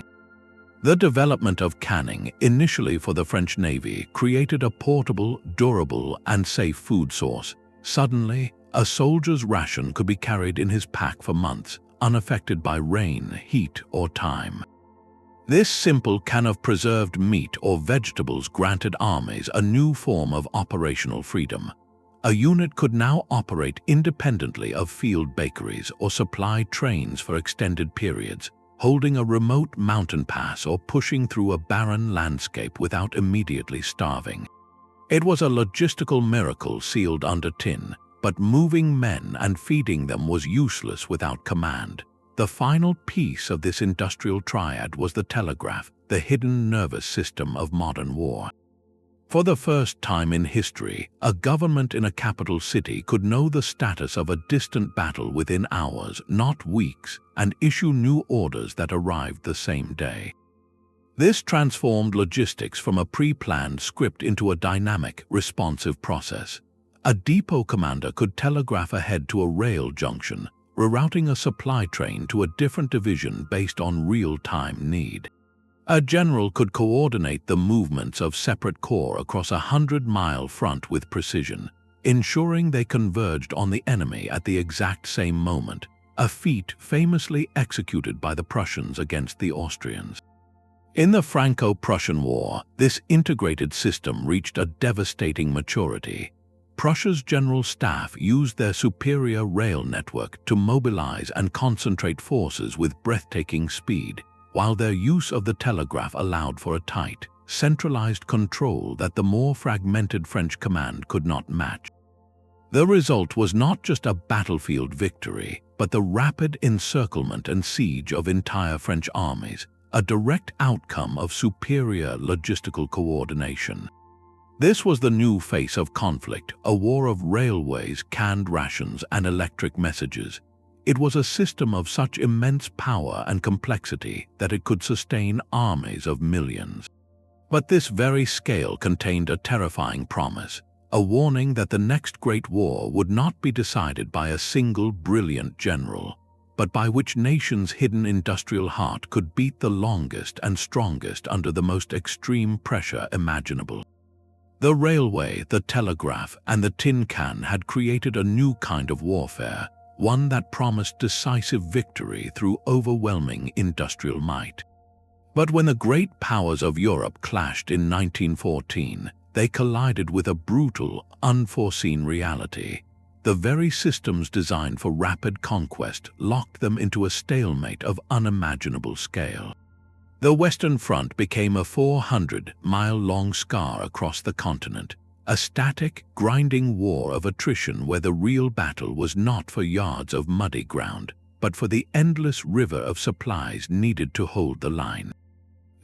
The development of canning, initially for the French Navy, created a portable, durable, and safe food source. Suddenly, a soldier's ration could be carried in his pack for months, unaffected by rain, heat, or time. This simple can of preserved meat or vegetables granted armies a new form of operational freedom. A unit could now operate independently of field bakeries or supply trains for extended periods, holding a remote mountain pass or pushing through a barren landscape without immediately starving. It was a logistical miracle sealed under tin, but moving men and feeding them was useless without command. The final piece of this industrial triad was the telegraph, the hidden nervous system of modern war. For the first time in history, a government in a capital city could know the status of a distant battle within hours, not weeks, and issue new orders that arrived the same day. This transformed logistics from a pre-planned script into a dynamic, responsive process. A depot commander could telegraph ahead to a rail junction, rerouting a supply train to a different division based on real-time need. A general could coordinate the movements of separate corps across a 100-mile front with precision, ensuring they converged on the enemy at the exact same moment, a feat famously executed by the Prussians against the Austrians. In the Franco-Prussian War, this integrated system reached a devastating maturity. Prussia's general staff used their superior rail network to mobilize and concentrate forces with breathtaking speed, while their use of the telegraph allowed for a tight, centralized control that the more fragmented French command could not match. The result was not just a battlefield victory, but the rapid encirclement and siege of entire French armies, a direct outcome of superior logistical coordination. This was the new face of conflict, a war of railways, canned rations, and electric messages. It was a system of such immense power and complexity that it could sustain armies of millions. But this very scale contained a terrifying promise, a warning that the next great war would not be decided by a single brilliant general, but by which nation's hidden industrial heart could beat the longest and strongest under the most extreme pressure imaginable. The railway, the telegraph, and the tin can had created a new kind of warfare, one that promised decisive victory through overwhelming industrial might. But when the great powers of Europe clashed in 1914, they collided with a brutal, unforeseen reality. The very systems designed for rapid conquest locked them into a stalemate of unimaginable scale. The Western Front became a 400-mile-long scar across the continent, a static, grinding war of attrition where the real battle was not for yards of muddy ground, but for the endless river of supplies needed to hold the line.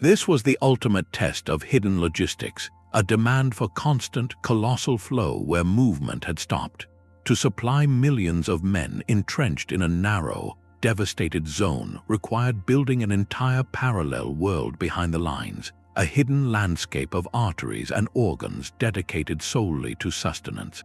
This was the ultimate test of hidden logistics, a demand for constant, colossal flow where movement had stopped. To supply millions of men entrenched in a narrow, devastated zone required building an entire parallel world behind the lines, a hidden landscape of arteries and organs dedicated solely to sustenance.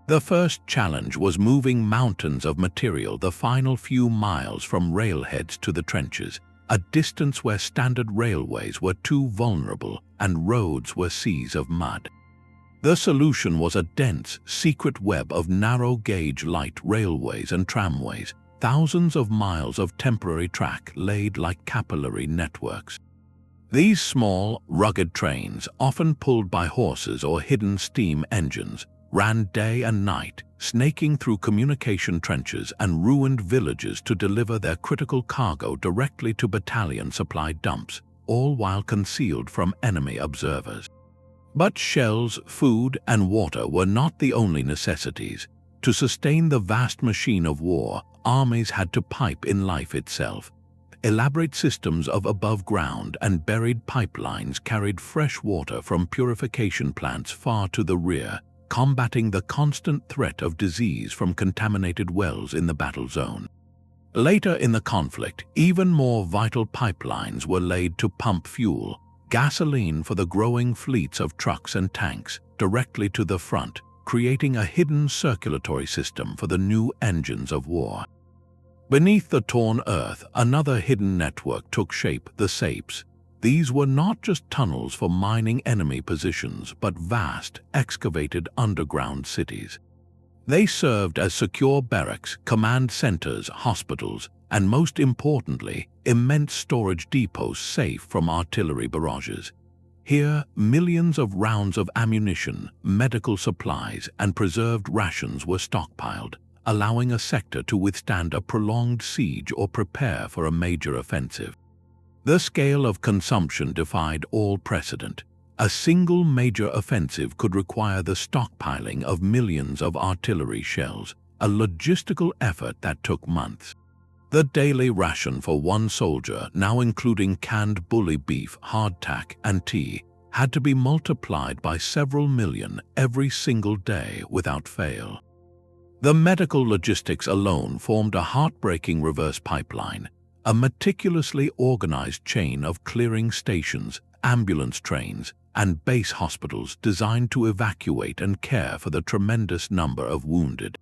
The first challenge was moving mountains of material the final few miles from railheads to the trenches, a distance where standard railways were too vulnerable and roads were seas of mud. The solution was a dense, secret web of narrow-gauge light railways and tramways, thousands of miles of temporary track laid like capillary networks. These small, rugged trains, often pulled by horses or hidden steam engines, ran day and night, snaking through communication trenches and ruined villages to deliver their critical cargo directly to battalion supply dumps, all while concealed from enemy observers. But shells, food, and water were not the only necessities. To sustain the vast machine of war, armies had to pipe in life itself. Elaborate systems of above-ground and buried pipelines carried fresh water from purification plants far to the rear, combating the constant threat of disease from contaminated wells in the battle zone. Later in the conflict, even more vital pipelines were laid to pump fuel, gasoline for the growing fleets of trucks and tanks, directly to the front, creating a hidden circulatory system for the new engines of war. Beneath the torn earth, another hidden network took shape, the sapes. These were not just tunnels for mining enemy positions, but vast, excavated underground cities. They served as secure barracks, command centers, hospitals, and most importantly, immense storage depots safe from artillery barrages. Here, millions of rounds of ammunition, medical supplies, and preserved rations were stockpiled, allowing a sector to withstand a prolonged siege or prepare for a major offensive. The scale of consumption defied all precedent. A single major offensive could require the stockpiling of millions of artillery shells, a logistical effort that took months. The daily ration for one soldier, now including canned bully beef, hardtack, and tea, had to be multiplied by several million every single day without fail. The medical logistics alone formed a heartbreaking reverse pipeline, a meticulously organized chain of clearing stations, ambulance trains, and base hospitals designed to evacuate and care for the tremendous number of wounded.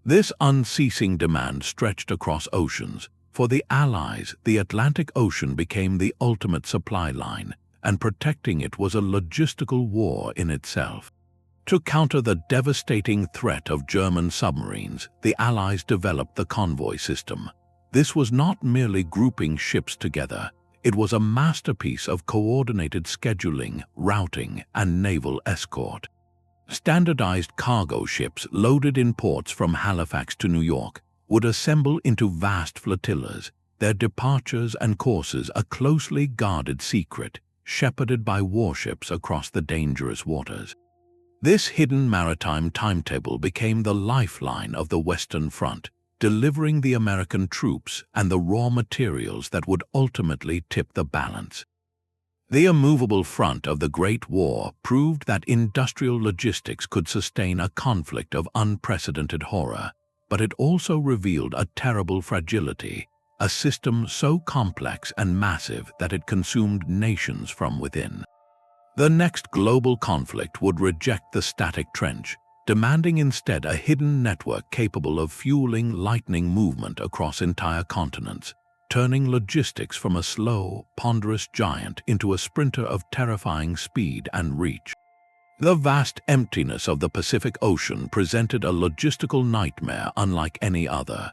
This unceasing demand stretched across oceans. For the Allies, the Atlantic Ocean became the ultimate supply line, and protecting it was a logistical war in itself. To counter the devastating threat of German submarines, the Allies developed the convoy system. This was not merely grouping ships together. It was a masterpiece of coordinated scheduling, routing, and naval escort. Standardized cargo ships loaded in ports from Halifax to New York would assemble into vast flotillas, their departures and courses a closely guarded secret, shepherded by warships across the dangerous waters. This hidden maritime timetable became the lifeline of the Western Front, delivering the American troops and the raw materials that would ultimately tip the balance. The immovable front of the Great War proved that industrial logistics could sustain a conflict of unprecedented horror, but it also revealed a terrible fragility, a system so complex and massive that it consumed nations from within. The next global conflict would reject the static trench, demanding instead a hidden network capable of fueling lightning movement across entire continents, turning logistics from a slow, ponderous giant into a sprinter of terrifying speed and reach. The vast emptiness of the Pacific Ocean presented a logistical nightmare unlike any other.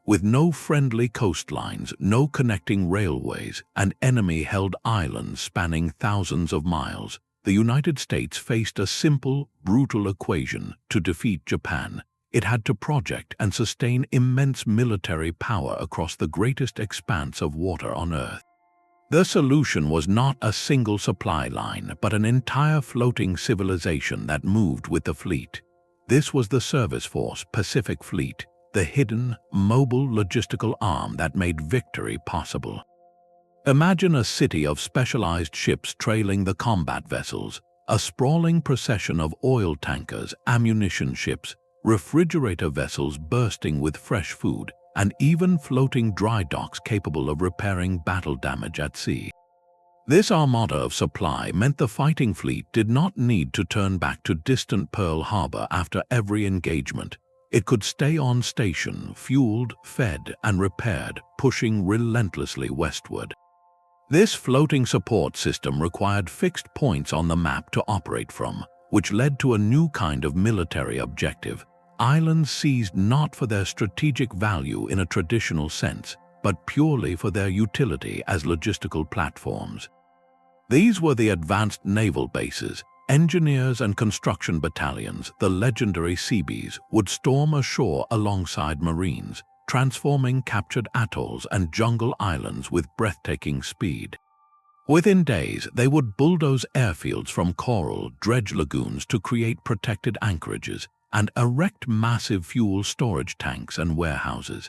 With no friendly coastlines, no connecting railways, and enemy-held islands spanning thousands of miles, the United States faced a simple, brutal equation to defeat Japan. It had to project and sustain immense military power across the greatest expanse of water on Earth. The solution was not a single supply line, but an entire floating civilization that moved with the fleet. This was the Service Force Pacific Fleet, the hidden, mobile logistical arm that made victory possible. Imagine a city of specialized ships trailing the combat vessels, a sprawling procession of oil tankers, ammunition ships, refrigerator vessels bursting with fresh food, and even floating dry docks capable of repairing battle damage at sea. This armada of supply meant the fighting fleet did not need to turn back to distant Pearl Harbor after every engagement. It could stay on station, fueled, fed, and repaired, pushing relentlessly westward. This floating support system required fixed points on the map to operate from, which led to a new kind of military objective: islands seized not for their strategic value in a traditional sense, but purely for their utility as logistical platforms. These were the advanced naval bases. Engineers and construction battalions, the legendary Seabees, would storm ashore alongside Marines, transforming captured atolls and jungle islands with breathtaking speed. Within days, they would bulldoze airfields from coral, dredge lagoons to create protected anchorages, and erect massive fuel storage tanks and warehouses.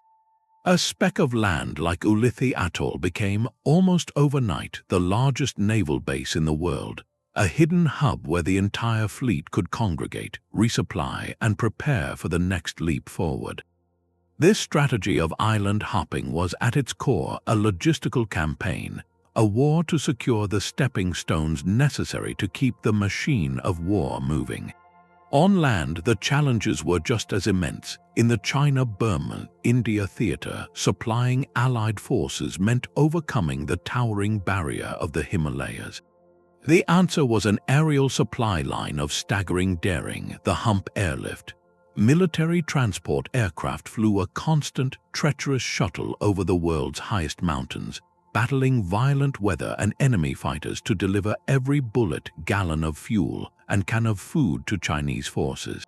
A speck of land like Ulithi Atoll became, almost overnight, the largest naval base in the world, a hidden hub where the entire fleet could congregate, resupply, and prepare for the next leap forward. This strategy of island hopping was at its core a logistical campaign, a war to secure the stepping stones necessary to keep the machine of war moving. On land, the challenges were just as immense. In the China-Burma-India theater, supplying Allied forces meant overcoming the towering barrier of the Himalayas. The answer was an aerial supply line of staggering daring, the Hump airlift. Military transport aircraft flew a constant, treacherous shuttle over the world's highest mountains, battling violent weather and enemy fighters to deliver every bullet, gallon of fuel, and can of food to Chinese forces.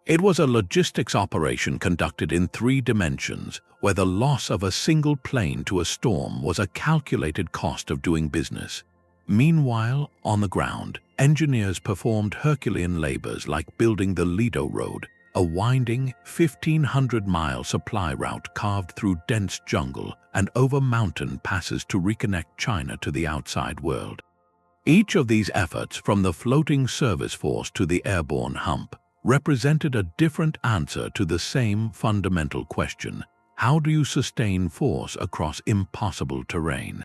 It was a logistics operation conducted in 3 dimensions, where the loss of a single plane to a storm was a calculated cost of doing business. Meanwhile, on the ground, engineers performed Herculean labors like building the Lido Road, a winding 1,500-mile supply route carved through dense jungle and over mountain passes to reconnect China to the outside world. Each of these efforts, from the floating service force to the airborne hump, represented a different answer to the same fundamental question: how do you sustain force across impossible terrain?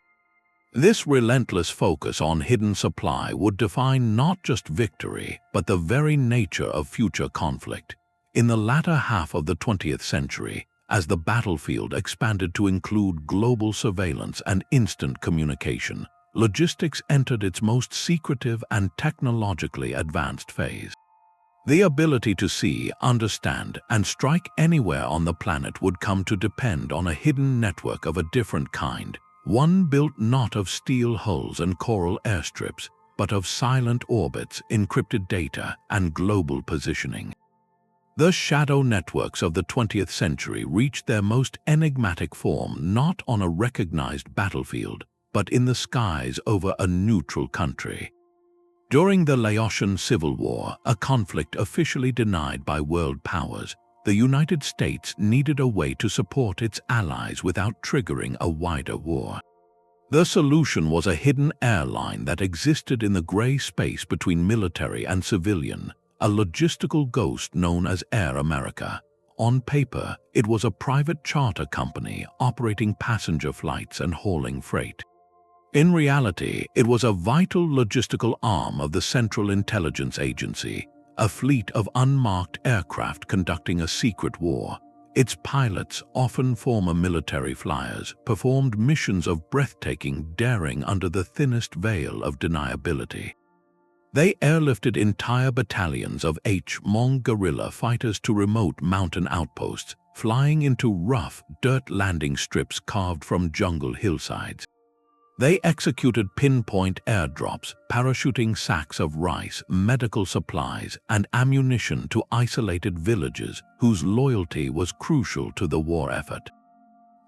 This relentless focus on hidden supply would define not just victory, but the very nature of future conflict. In the latter half of the 20th century, as the battlefield expanded to include global surveillance and instant communication, logistics entered its most secretive and technologically advanced phase. The ability to see, understand, and strike anywhere on the planet would come to depend on a hidden network of a different kind, one built not of steel hulls and coral airstrips, but of silent orbits, encrypted data, and global positioning. The shadow networks of the 20th century reached their most enigmatic form not on a recognized battlefield, but in the skies over a neutral country. During the Laotian Civil War, a conflict officially denied by world powers, the United States needed a way to support its allies without triggering a wider war. The solution was a hidden airline that existed in the gray space between military and civilian, a logistical ghost known as Air America. On paper, it was a private charter company operating passenger flights and hauling freight. In reality, it was a vital logistical arm of the Central Intelligence Agency, a fleet of unmarked aircraft conducting a secret war. Its pilots, often former military flyers, performed missions of breathtaking daring under the thinnest veil of deniability. They airlifted entire battalions of Hmong guerrilla fighters to remote mountain outposts, flying into rough, dirt landing strips carved from jungle hillsides. They executed pinpoint airdrops, parachuting sacks of rice, medical supplies, and ammunition to isolated villages whose loyalty was crucial to the war effort.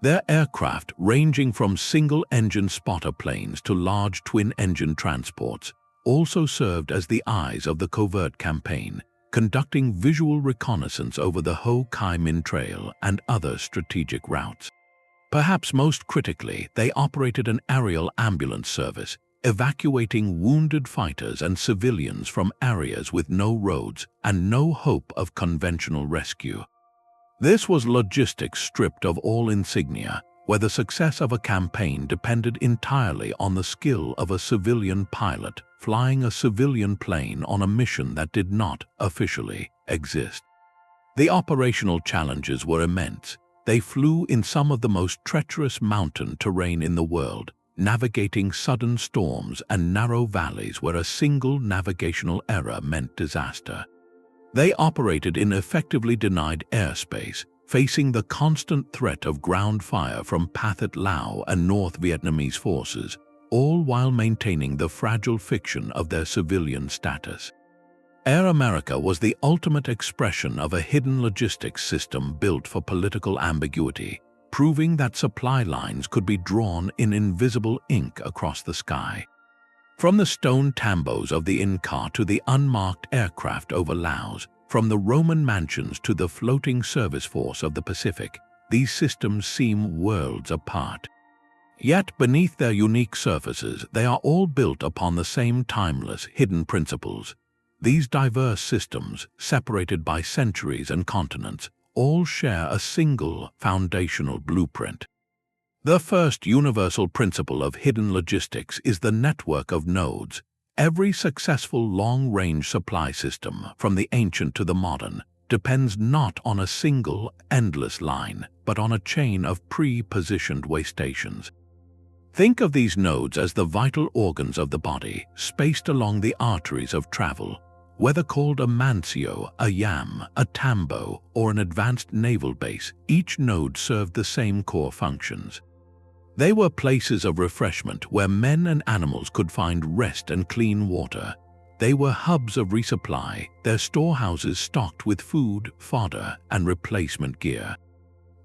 Their aircraft, ranging from single-engine spotter planes to large twin-engine transports, also served as the eyes of the covert campaign, conducting visual reconnaissance over the Ho Chi Minh Trail and other strategic routes. Perhaps most critically, they operated an aerial ambulance service, evacuating wounded fighters and civilians from areas with no roads and no hope of conventional rescue. This was logistics stripped of all insignia, where the success of a campaign depended entirely on the skill of a civilian pilot flying a civilian plane on a mission that did not officially exist. The operational challenges were immense. They flew in some of the most treacherous mountain terrain in the world, navigating sudden storms and narrow valleys where a single navigational error meant disaster. They operated in effectively denied airspace, facing the constant threat of ground fire from Pathet Lao and North Vietnamese forces, all while maintaining the fragile fiction of their civilian status. Air America was the ultimate expression of a hidden logistics system built for political ambiguity, proving that supply lines could be drawn in invisible ink across the sky. From the stone tambos of the Inca to the unmarked aircraft over Laos, from the Roman mansions to the floating service force of the Pacific, these systems seem worlds apart. Yet beneath their unique surfaces, they are all built upon the same timeless, hidden principles. These diverse systems, separated by centuries and continents, all share a single foundational blueprint. The first universal principle of hidden logistics is the network of nodes. Every successful long-range supply system, from the ancient to the modern, depends not on a single, endless line, but on a chain of pre-positioned way stations. Think of these nodes as the vital organs of the body, spaced along the arteries of travel. Whether called a mancio, a yam, a tambo, or an advanced naval base, each node served the same core functions. They were places of refreshment where men and animals could find rest and clean water. They were hubs of resupply, their storehouses stocked with food, fodder, and replacement gear.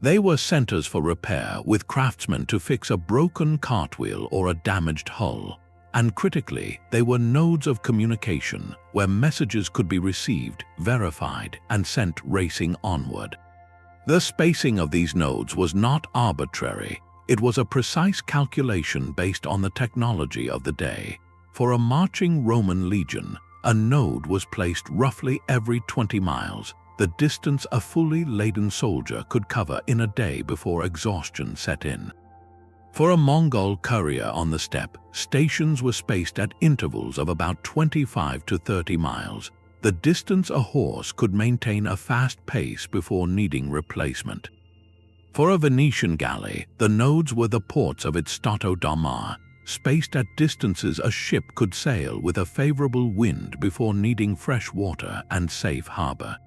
They were centers for repair, with craftsmen to fix a broken cartwheel or a damaged hull. And critically, they were nodes of communication where messages could be received, verified, and sent racing onward. The spacing of these nodes was not arbitrary. It was a precise calculation based on the technology of the day. For a marching Roman legion, a node was placed roughly every 20 miles, the distance a fully laden soldier could cover in a day before exhaustion set in. For a Mongol courier on the steppe, stations were spaced at intervals of about 25 to 30 miles, the distance a horse could maintain a fast pace before needing replacement. For a Venetian galley, the nodes were the ports of its Stato d'Armar, spaced at distances a ship could sail with a favorable wind before needing fresh water and safe harbor.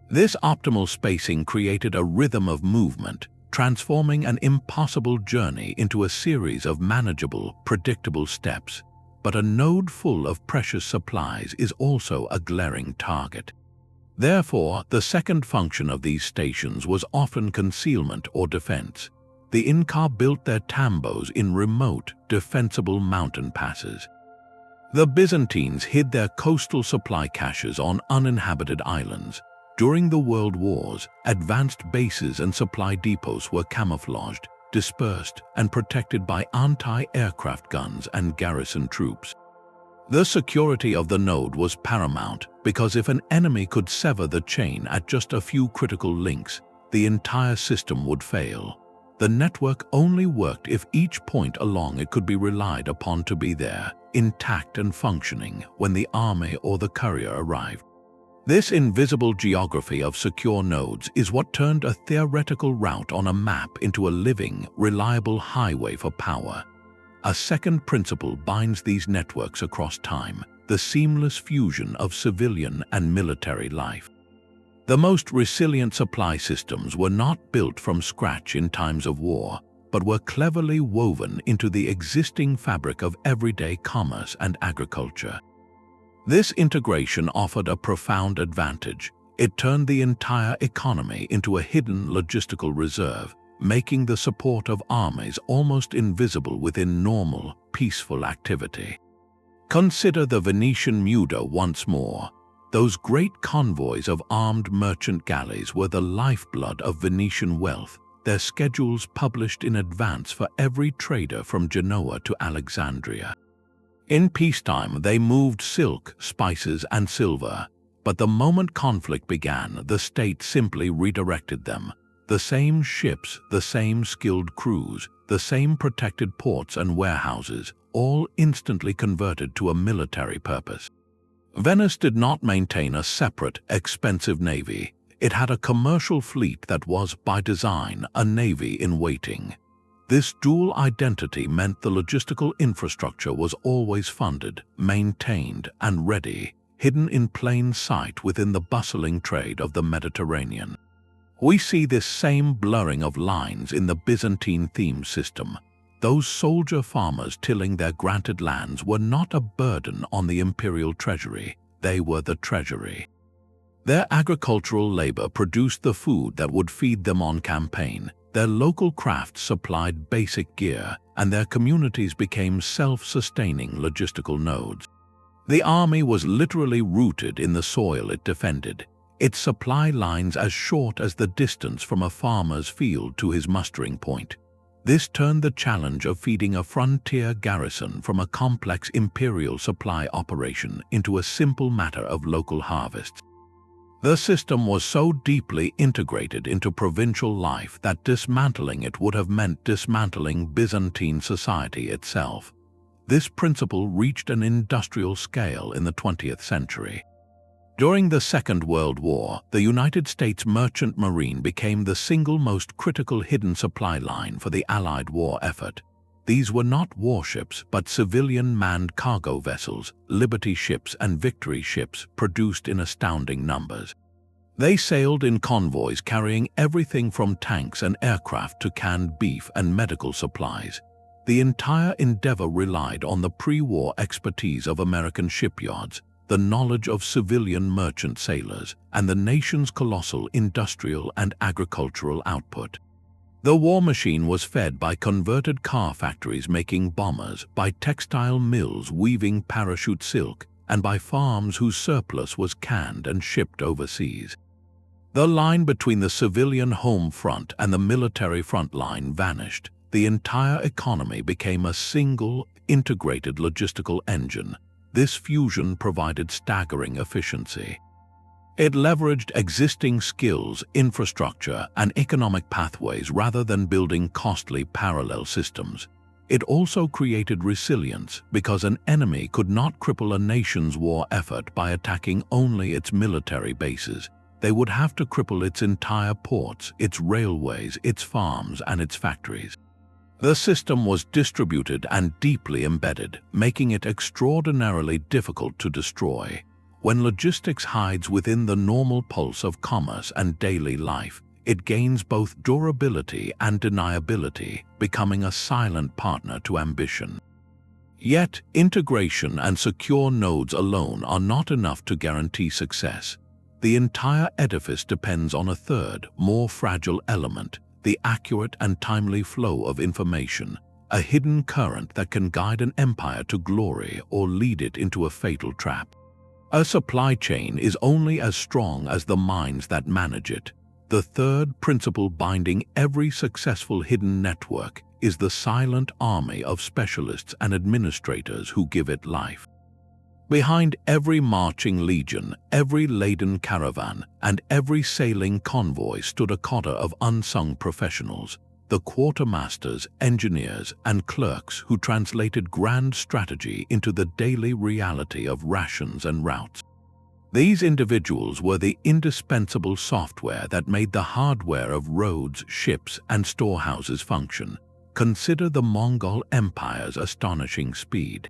This optimal spacing created a rhythm of movement, transforming an impossible journey into a series of manageable, predictable steps. But a node full of precious supplies is also a glaring target. Therefore, the second function of these stations was often concealment or defense. The Inca built their tambos in remote, defensible mountain passes. The Byzantines hid their coastal supply caches on uninhabited islands. During the World Wars, advanced bases and supply depots were camouflaged, dispersed, and protected by anti-aircraft guns and garrison troops. The security of the node was paramount because if an enemy could sever the chain at just a few critical links, the entire system would fail. The network only worked if each point along it could be relied upon to be there, intact and functioning, when the army or the courier arrived. This invisible geography of secure nodes is what turned a theoretical route on a map into a living, reliable highway for power. A second principle binds these networks across time: the seamless fusion of civilian and military life. The most resilient supply systems were not built from scratch in times of war, but were cleverly woven into the existing fabric of everyday commerce and agriculture. This integration offered a profound advantage. It turned the entire economy into a hidden logistical reserve, making the support of armies almost invisible within normal, peaceful activity. Consider the Venetian Muda once more. Those great convoys of armed merchant galleys were the lifeblood of Venetian wealth, their schedules published in advance for every trader from Genoa to Alexandria. In peacetime, they moved silk, spices, and silver, but the moment conflict began, the state simply redirected them. The same ships, the same skilled crews, the same protected ports and warehouses, all instantly converted to a military purpose. Venice did not maintain a separate, expensive navy. It had a commercial fleet that was, by design, a navy in waiting. This dual identity meant the logistical infrastructure was always funded, maintained, and ready, hidden in plain sight within the bustling trade of the Mediterranean. We see this same blurring of lines in the Byzantine theme system. Those soldier farmers tilling their granted lands were not a burden on the imperial treasury, they were the treasury. Their agricultural labor produced the food that would feed them on campaign, their local crafts supplied basic gear, and their communities became self-sustaining logistical nodes. The army was literally rooted in the soil it defended, its supply lines as short as the distance from a farmer's field to his mustering point. This turned the challenge of feeding a frontier garrison from a complex imperial supply operation into a simple matter of local harvests. The system was so deeply integrated into provincial life that dismantling it would have meant dismantling Byzantine society itself. This principle reached an industrial scale in the 20th century. During the Second World War, the United States Merchant Marine became the single most critical hidden supply line for the Allied war effort. These were not warships, but civilian manned cargo vessels, Liberty ships and Victory ships produced in astounding numbers. They sailed in convoys carrying everything from tanks and aircraft to canned beef and medical supplies. The entire endeavor relied on the pre-war expertise of American shipyards, the knowledge of civilian merchant sailors, and the nation's colossal industrial and agricultural output. The war machine was fed by converted car factories making bombers, by textile mills weaving parachute silk, and by farms whose surplus was canned and shipped overseas. The line between the civilian home front and the military front line vanished. The entire economy became a single, integrated logistical engine. This fusion provided staggering efficiency. It leveraged existing skills, infrastructure, and economic pathways rather than building costly parallel systems. It also created resilience because an enemy could not cripple a nation's war effort by attacking only its military bases. They would have to cripple its entire ports, its railways, its farms, and its factories. The system was distributed and deeply embedded, making it extraordinarily difficult to destroy. When logistics hides within the normal pulse of commerce and daily life, it gains both durability and deniability, becoming a silent partner to ambition. Yet, integration and secure nodes alone are not enough to guarantee success. The entire edifice depends on a third, more fragile element: the accurate and timely flow of information, a hidden current that can guide an empire to glory or lead it into a fatal trap. A supply chain is only as strong as the minds that manage it. The third principle binding every successful hidden network is the silent army of specialists and administrators who give it life. Behind every marching legion, every laden caravan, and every sailing convoy stood a cotter of unsung professionals, the quartermasters, engineers, and clerks who translated grand strategy into the daily reality of rations and routes. These individuals were the indispensable software that made the hardware of roads, ships, and storehouses function. Consider the Mongol Empire's astonishing speed.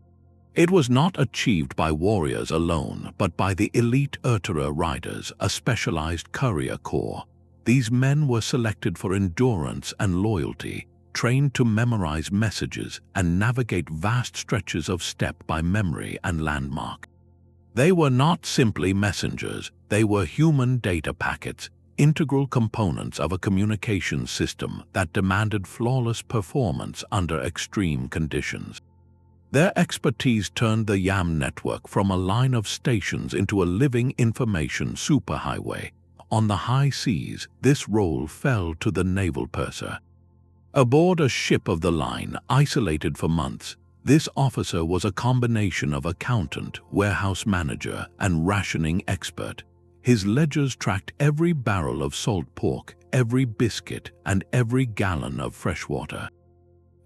It was not achieved by warriors alone, but by the elite Ertuğrul riders, a specialized courier corps. These men were selected for endurance and loyalty, trained to memorize messages and navigate vast stretches of steppe by memory and landmark. They were not simply messengers, they were human data packets, integral components of a communications system that demanded flawless performance under extreme conditions. Their expertise turned the Yam network from a line of stations into a living information superhighway. On the high seas, this role fell to the naval purser. Aboard a ship of the line, isolated for months, this officer was a combination of accountant, warehouse manager, and rationing expert. His ledgers tracked every barrel of salt pork, every biscuit, and every gallon of fresh water.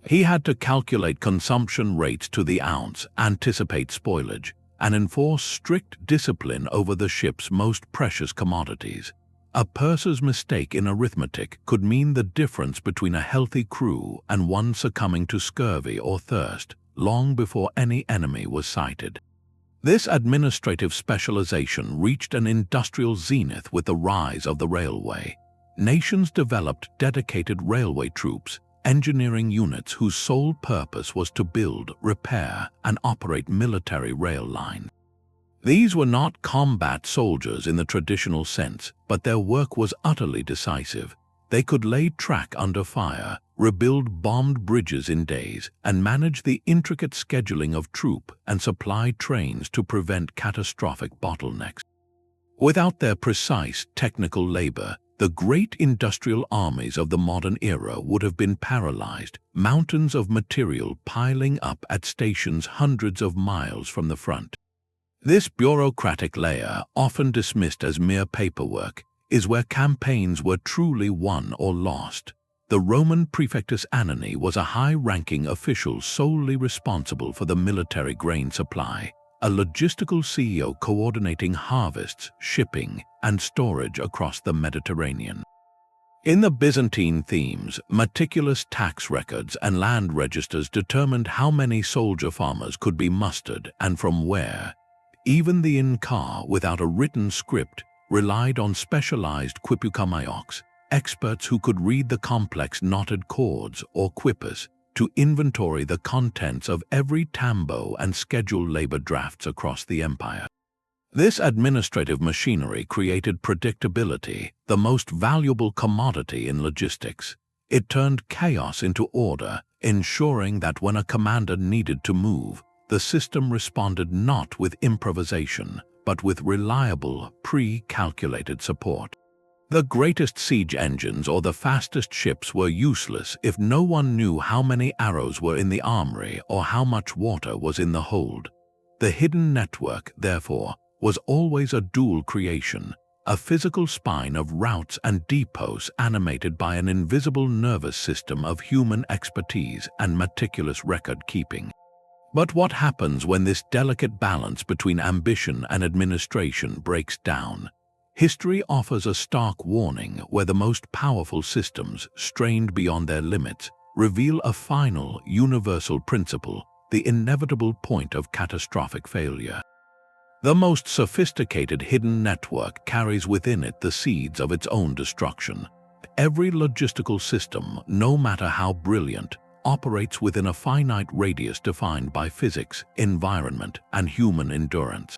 He had to calculate consumption rates to the ounce, anticipate spoilage, and enforce strict discipline over the ship's most precious commodities. A purser's mistake in arithmetic could mean the difference between a healthy crew and one succumbing to scurvy or thirst, long before any enemy was sighted. This administrative specialization reached an industrial zenith with the rise of the railway. Nations developed dedicated railway troops, engineering units whose sole purpose was to build, repair, and operate military rail lines. These were not combat soldiers in the traditional sense, but their work was utterly decisive. They could lay track under fire, rebuild bombed bridges in days, and manage the intricate scheduling of troop and supply trains to prevent catastrophic bottlenecks. Without their precise technical labor, the great industrial armies of the modern era would have been paralyzed, mountains of material piling up at stations hundreds of miles from the front. This bureaucratic layer, often dismissed as mere paperwork, is where campaigns were truly won or lost. The Roman prefectus annoni was a high-ranking official solely responsible for the military grain supply, a logistical CEO coordinating harvests, shipping, and storage across the Mediterranean. In the Byzantine themes, meticulous tax records and land registers determined how many soldier farmers could be mustered and from where. Even the Inka, without a written script, relied on specialized Qhapaq Ñan, experts who could read the complex knotted cords or quippers to inventory the contents of every tambo and schedule labor drafts across the empire. This administrative machinery created predictability, the most valuable commodity in logistics. It turned chaos into order, ensuring that when a commander needed to move, the system responded not with improvisation, but with reliable, pre-calculated support. The greatest siege engines or the fastest ships were useless if no one knew how many arrows were in the armory or how much water was in the hold. The hidden network, therefore, was always a dual creation, a physical spine of routes and depots animated by an invisible nervous system of human expertise and meticulous record-keeping. But what happens when this delicate balance between ambition and administration breaks down? History offers a stark warning where the most powerful systems, strained beyond their limits, reveal a final, universal principle, the inevitable point of catastrophic failure. The most sophisticated hidden network carries within it the seeds of its own destruction. Every logistical system, no matter how brilliant, operates within a finite radius defined by physics, environment, and human endurance.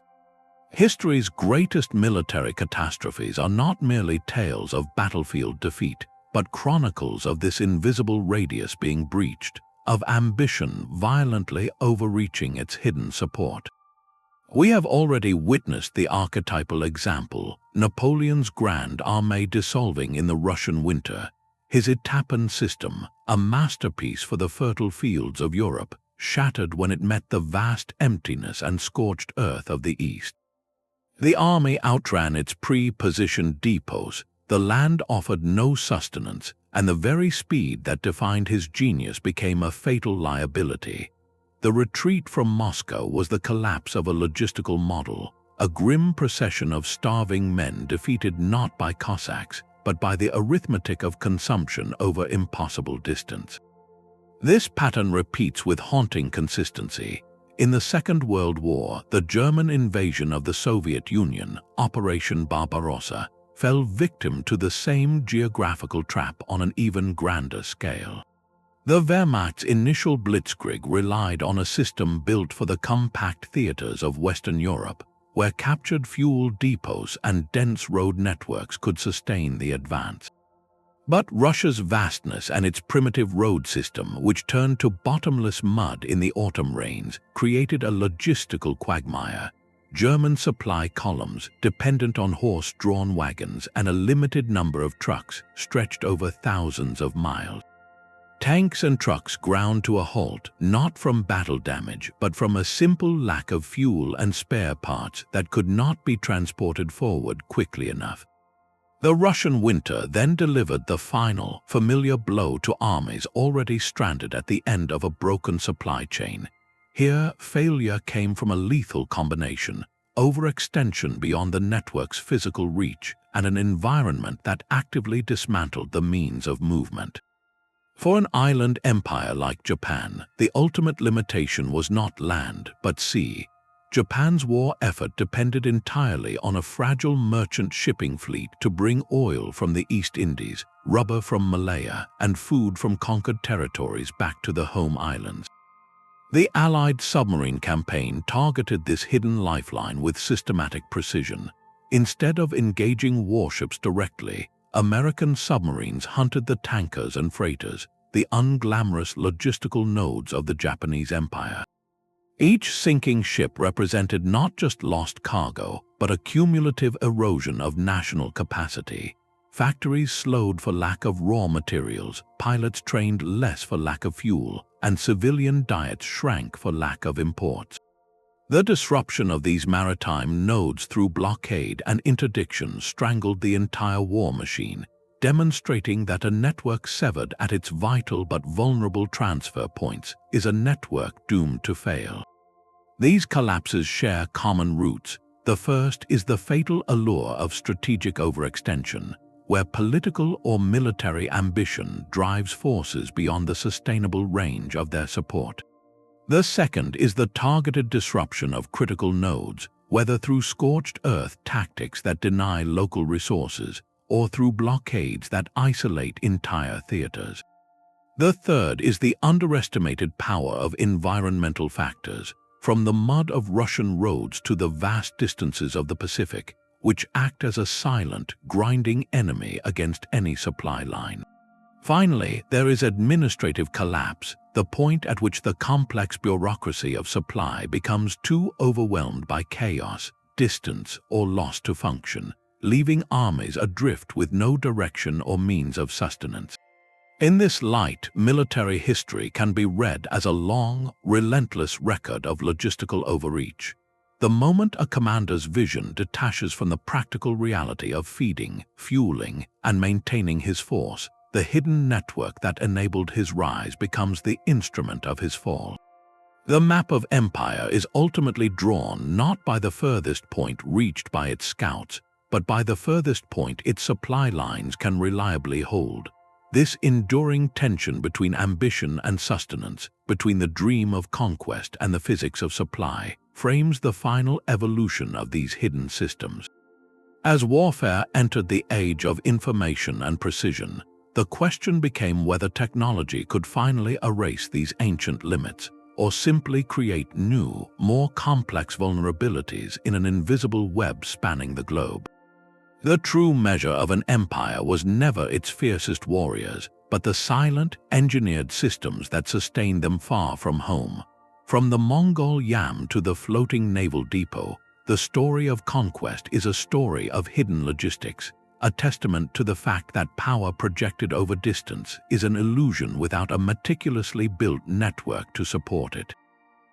History's greatest military catastrophes are not merely tales of battlefield defeat, but chronicles of this invisible radius being breached, of ambition violently overreaching its hidden support. We have already witnessed the archetypal example, Napoleon's Grand Armée dissolving in the Russian winter, his étappen system, a masterpiece for the fertile fields of Europe, shattered when it met the vast emptiness and scorched earth of the East. The army outran its pre-positioned depots, the land offered no sustenance, and the very speed that defined his genius became a fatal liability. The retreat from Moscow was the collapse of a logistical model, a grim procession of starving men defeated not by Cossacks, but by the arithmetic of consumption over impossible distance. This pattern repeats with haunting consistency. In the Second World War, the German invasion of the Soviet Union, Operation Barbarossa, fell victim to the same geographical trap on an even grander scale. The Wehrmacht's initial blitzkrieg relied on a system built for the compact theaters of Western Europe, where captured fuel depots and dense road networks could sustain the advance. But Russia's vastness and its primitive road system, which turned to bottomless mud in the autumn rains, created a logistical quagmire. German supply columns, dependent on horse-drawn wagons and a limited number of trucks, stretched over thousands of miles. Tanks and trucks ground to a halt, not from battle damage, but from a simple lack of fuel and spare parts that could not be transported forward quickly enough. The Russian winter then delivered the final, familiar blow to armies already stranded at the end of a broken supply chain. Here, failure came from a lethal combination: overextension beyond the network's physical reach and an environment that actively dismantled the means of movement. For an island empire like Japan, the ultimate limitation was not land, but sea. Japan's war effort depended entirely on a fragile merchant shipping fleet to bring oil from the East Indies, rubber from Malaya, and food from conquered territories back to the home islands. The Allied submarine campaign targeted this hidden lifeline with systematic precision. Instead of engaging warships directly, American submarines hunted the tankers and freighters, the unglamorous logistical nodes of the Japanese Empire. Each sinking ship represented not just lost cargo, but a cumulative erosion of national capacity. Factories slowed for lack of raw materials, pilots trained less for lack of fuel, and civilian diets shrank for lack of imports. The disruption of these maritime nodes through blockade and interdiction strangled the entire war machine, demonstrating that a network severed at its vital but vulnerable transfer points is a network doomed to fail. These collapses share common roots. The first is the fatal allure of strategic overextension, where political or military ambition drives forces beyond the sustainable range of their support. The second is the targeted disruption of critical nodes, whether through scorched earth tactics that deny local resources or through blockades that isolate entire theaters. The third is the underestimated power of environmental factors, from the mud of Russian roads to the vast distances of the Pacific, which act as a silent, grinding enemy against any supply line. Finally, there is administrative collapse, the point at which the complex bureaucracy of supply becomes too overwhelmed by chaos, distance, or loss to function, leaving armies adrift with no direction or means of sustenance. In this light, military history can be read as a long, relentless record of logistical overreach. The moment a commander's vision detaches from the practical reality of feeding, fueling, and maintaining his force, the hidden network that enabled his rise becomes the instrument of his fall. The map of empire is ultimately drawn not by the furthest point reached by its scouts, but by the furthest point its supply lines can reliably hold. This enduring tension between ambition and sustenance, between the dream of conquest and the physics of supply, frames the final evolution of these hidden systems. As warfare entered the age of information and precision, the question became whether technology could finally erase these ancient limits, or simply create new, more complex vulnerabilities in an invisible web spanning the globe. The true measure of an empire was never its fiercest warriors, but the silent, engineered systems that sustained them far from home. From the Mongol Yam to the floating naval depot, the story of conquest is a story of hidden logistics, a testament to the fact that power projected over distance is an illusion without a meticulously built network to support it.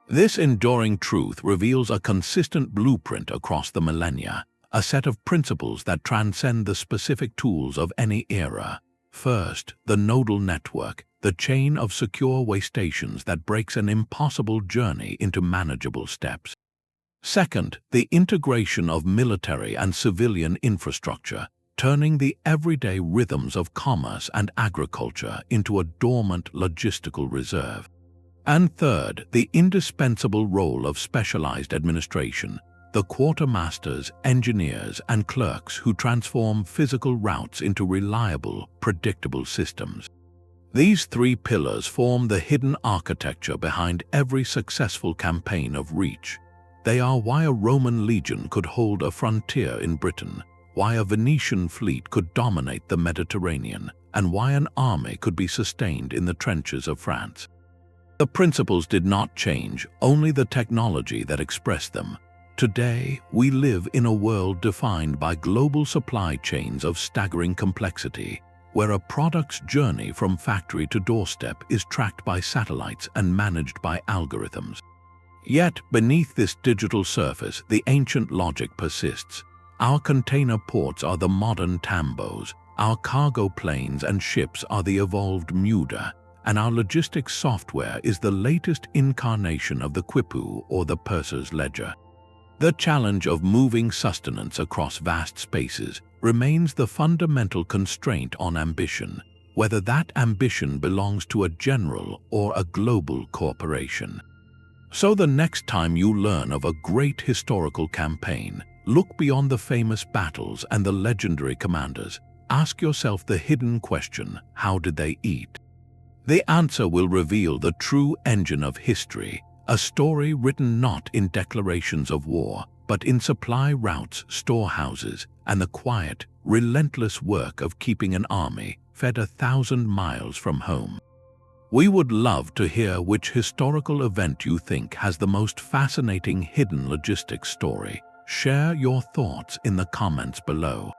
This enduring truth reveals a consistent blueprint across the millennia, a set of principles that transcend the specific tools of any era. First, the nodal network, the chain of secure way stations that breaks an impossible journey into manageable steps. Second, the integration of military and civilian infrastructure, turning the everyday rhythms of commerce and agriculture into a dormant logistical reserve. And third, the indispensable role of specialized administration, the quartermasters, engineers, and clerks who transform physical routes into reliable, predictable systems. These three pillars form the hidden architecture behind every successful campaign of reach. They are why a Roman legion could hold a frontier in Britain, why a Venetian fleet could dominate the Mediterranean, and why an army could be sustained in the trenches of France. The principles did not change, only the technology that expressed them. Today, we live in a world defined by global supply chains of staggering complexity, where a product's journey from factory to doorstep is tracked by satellites and managed by algorithms. Yet, beneath this digital surface, the ancient logic persists. Our container ports are the modern tambos, our cargo planes and ships are the evolved muda, and our logistics software is the latest incarnation of the quipu or the purser's ledger. The challenge of moving sustenance across vast spaces remains the fundamental constraint on ambition, whether that ambition belongs to a general or a global corporation. So the next time you learn of a great historical campaign, look beyond the famous battles and the legendary commanders. Ask yourself the hidden question, how did they eat? The answer will reveal the true engine of history, a story written not in declarations of war, but in supply routes, storehouses, and the quiet, relentless work of keeping an army fed 1,000 miles from home. We would love to hear which historical event you think has the most fascinating hidden logistics story. Share your thoughts in the comments below.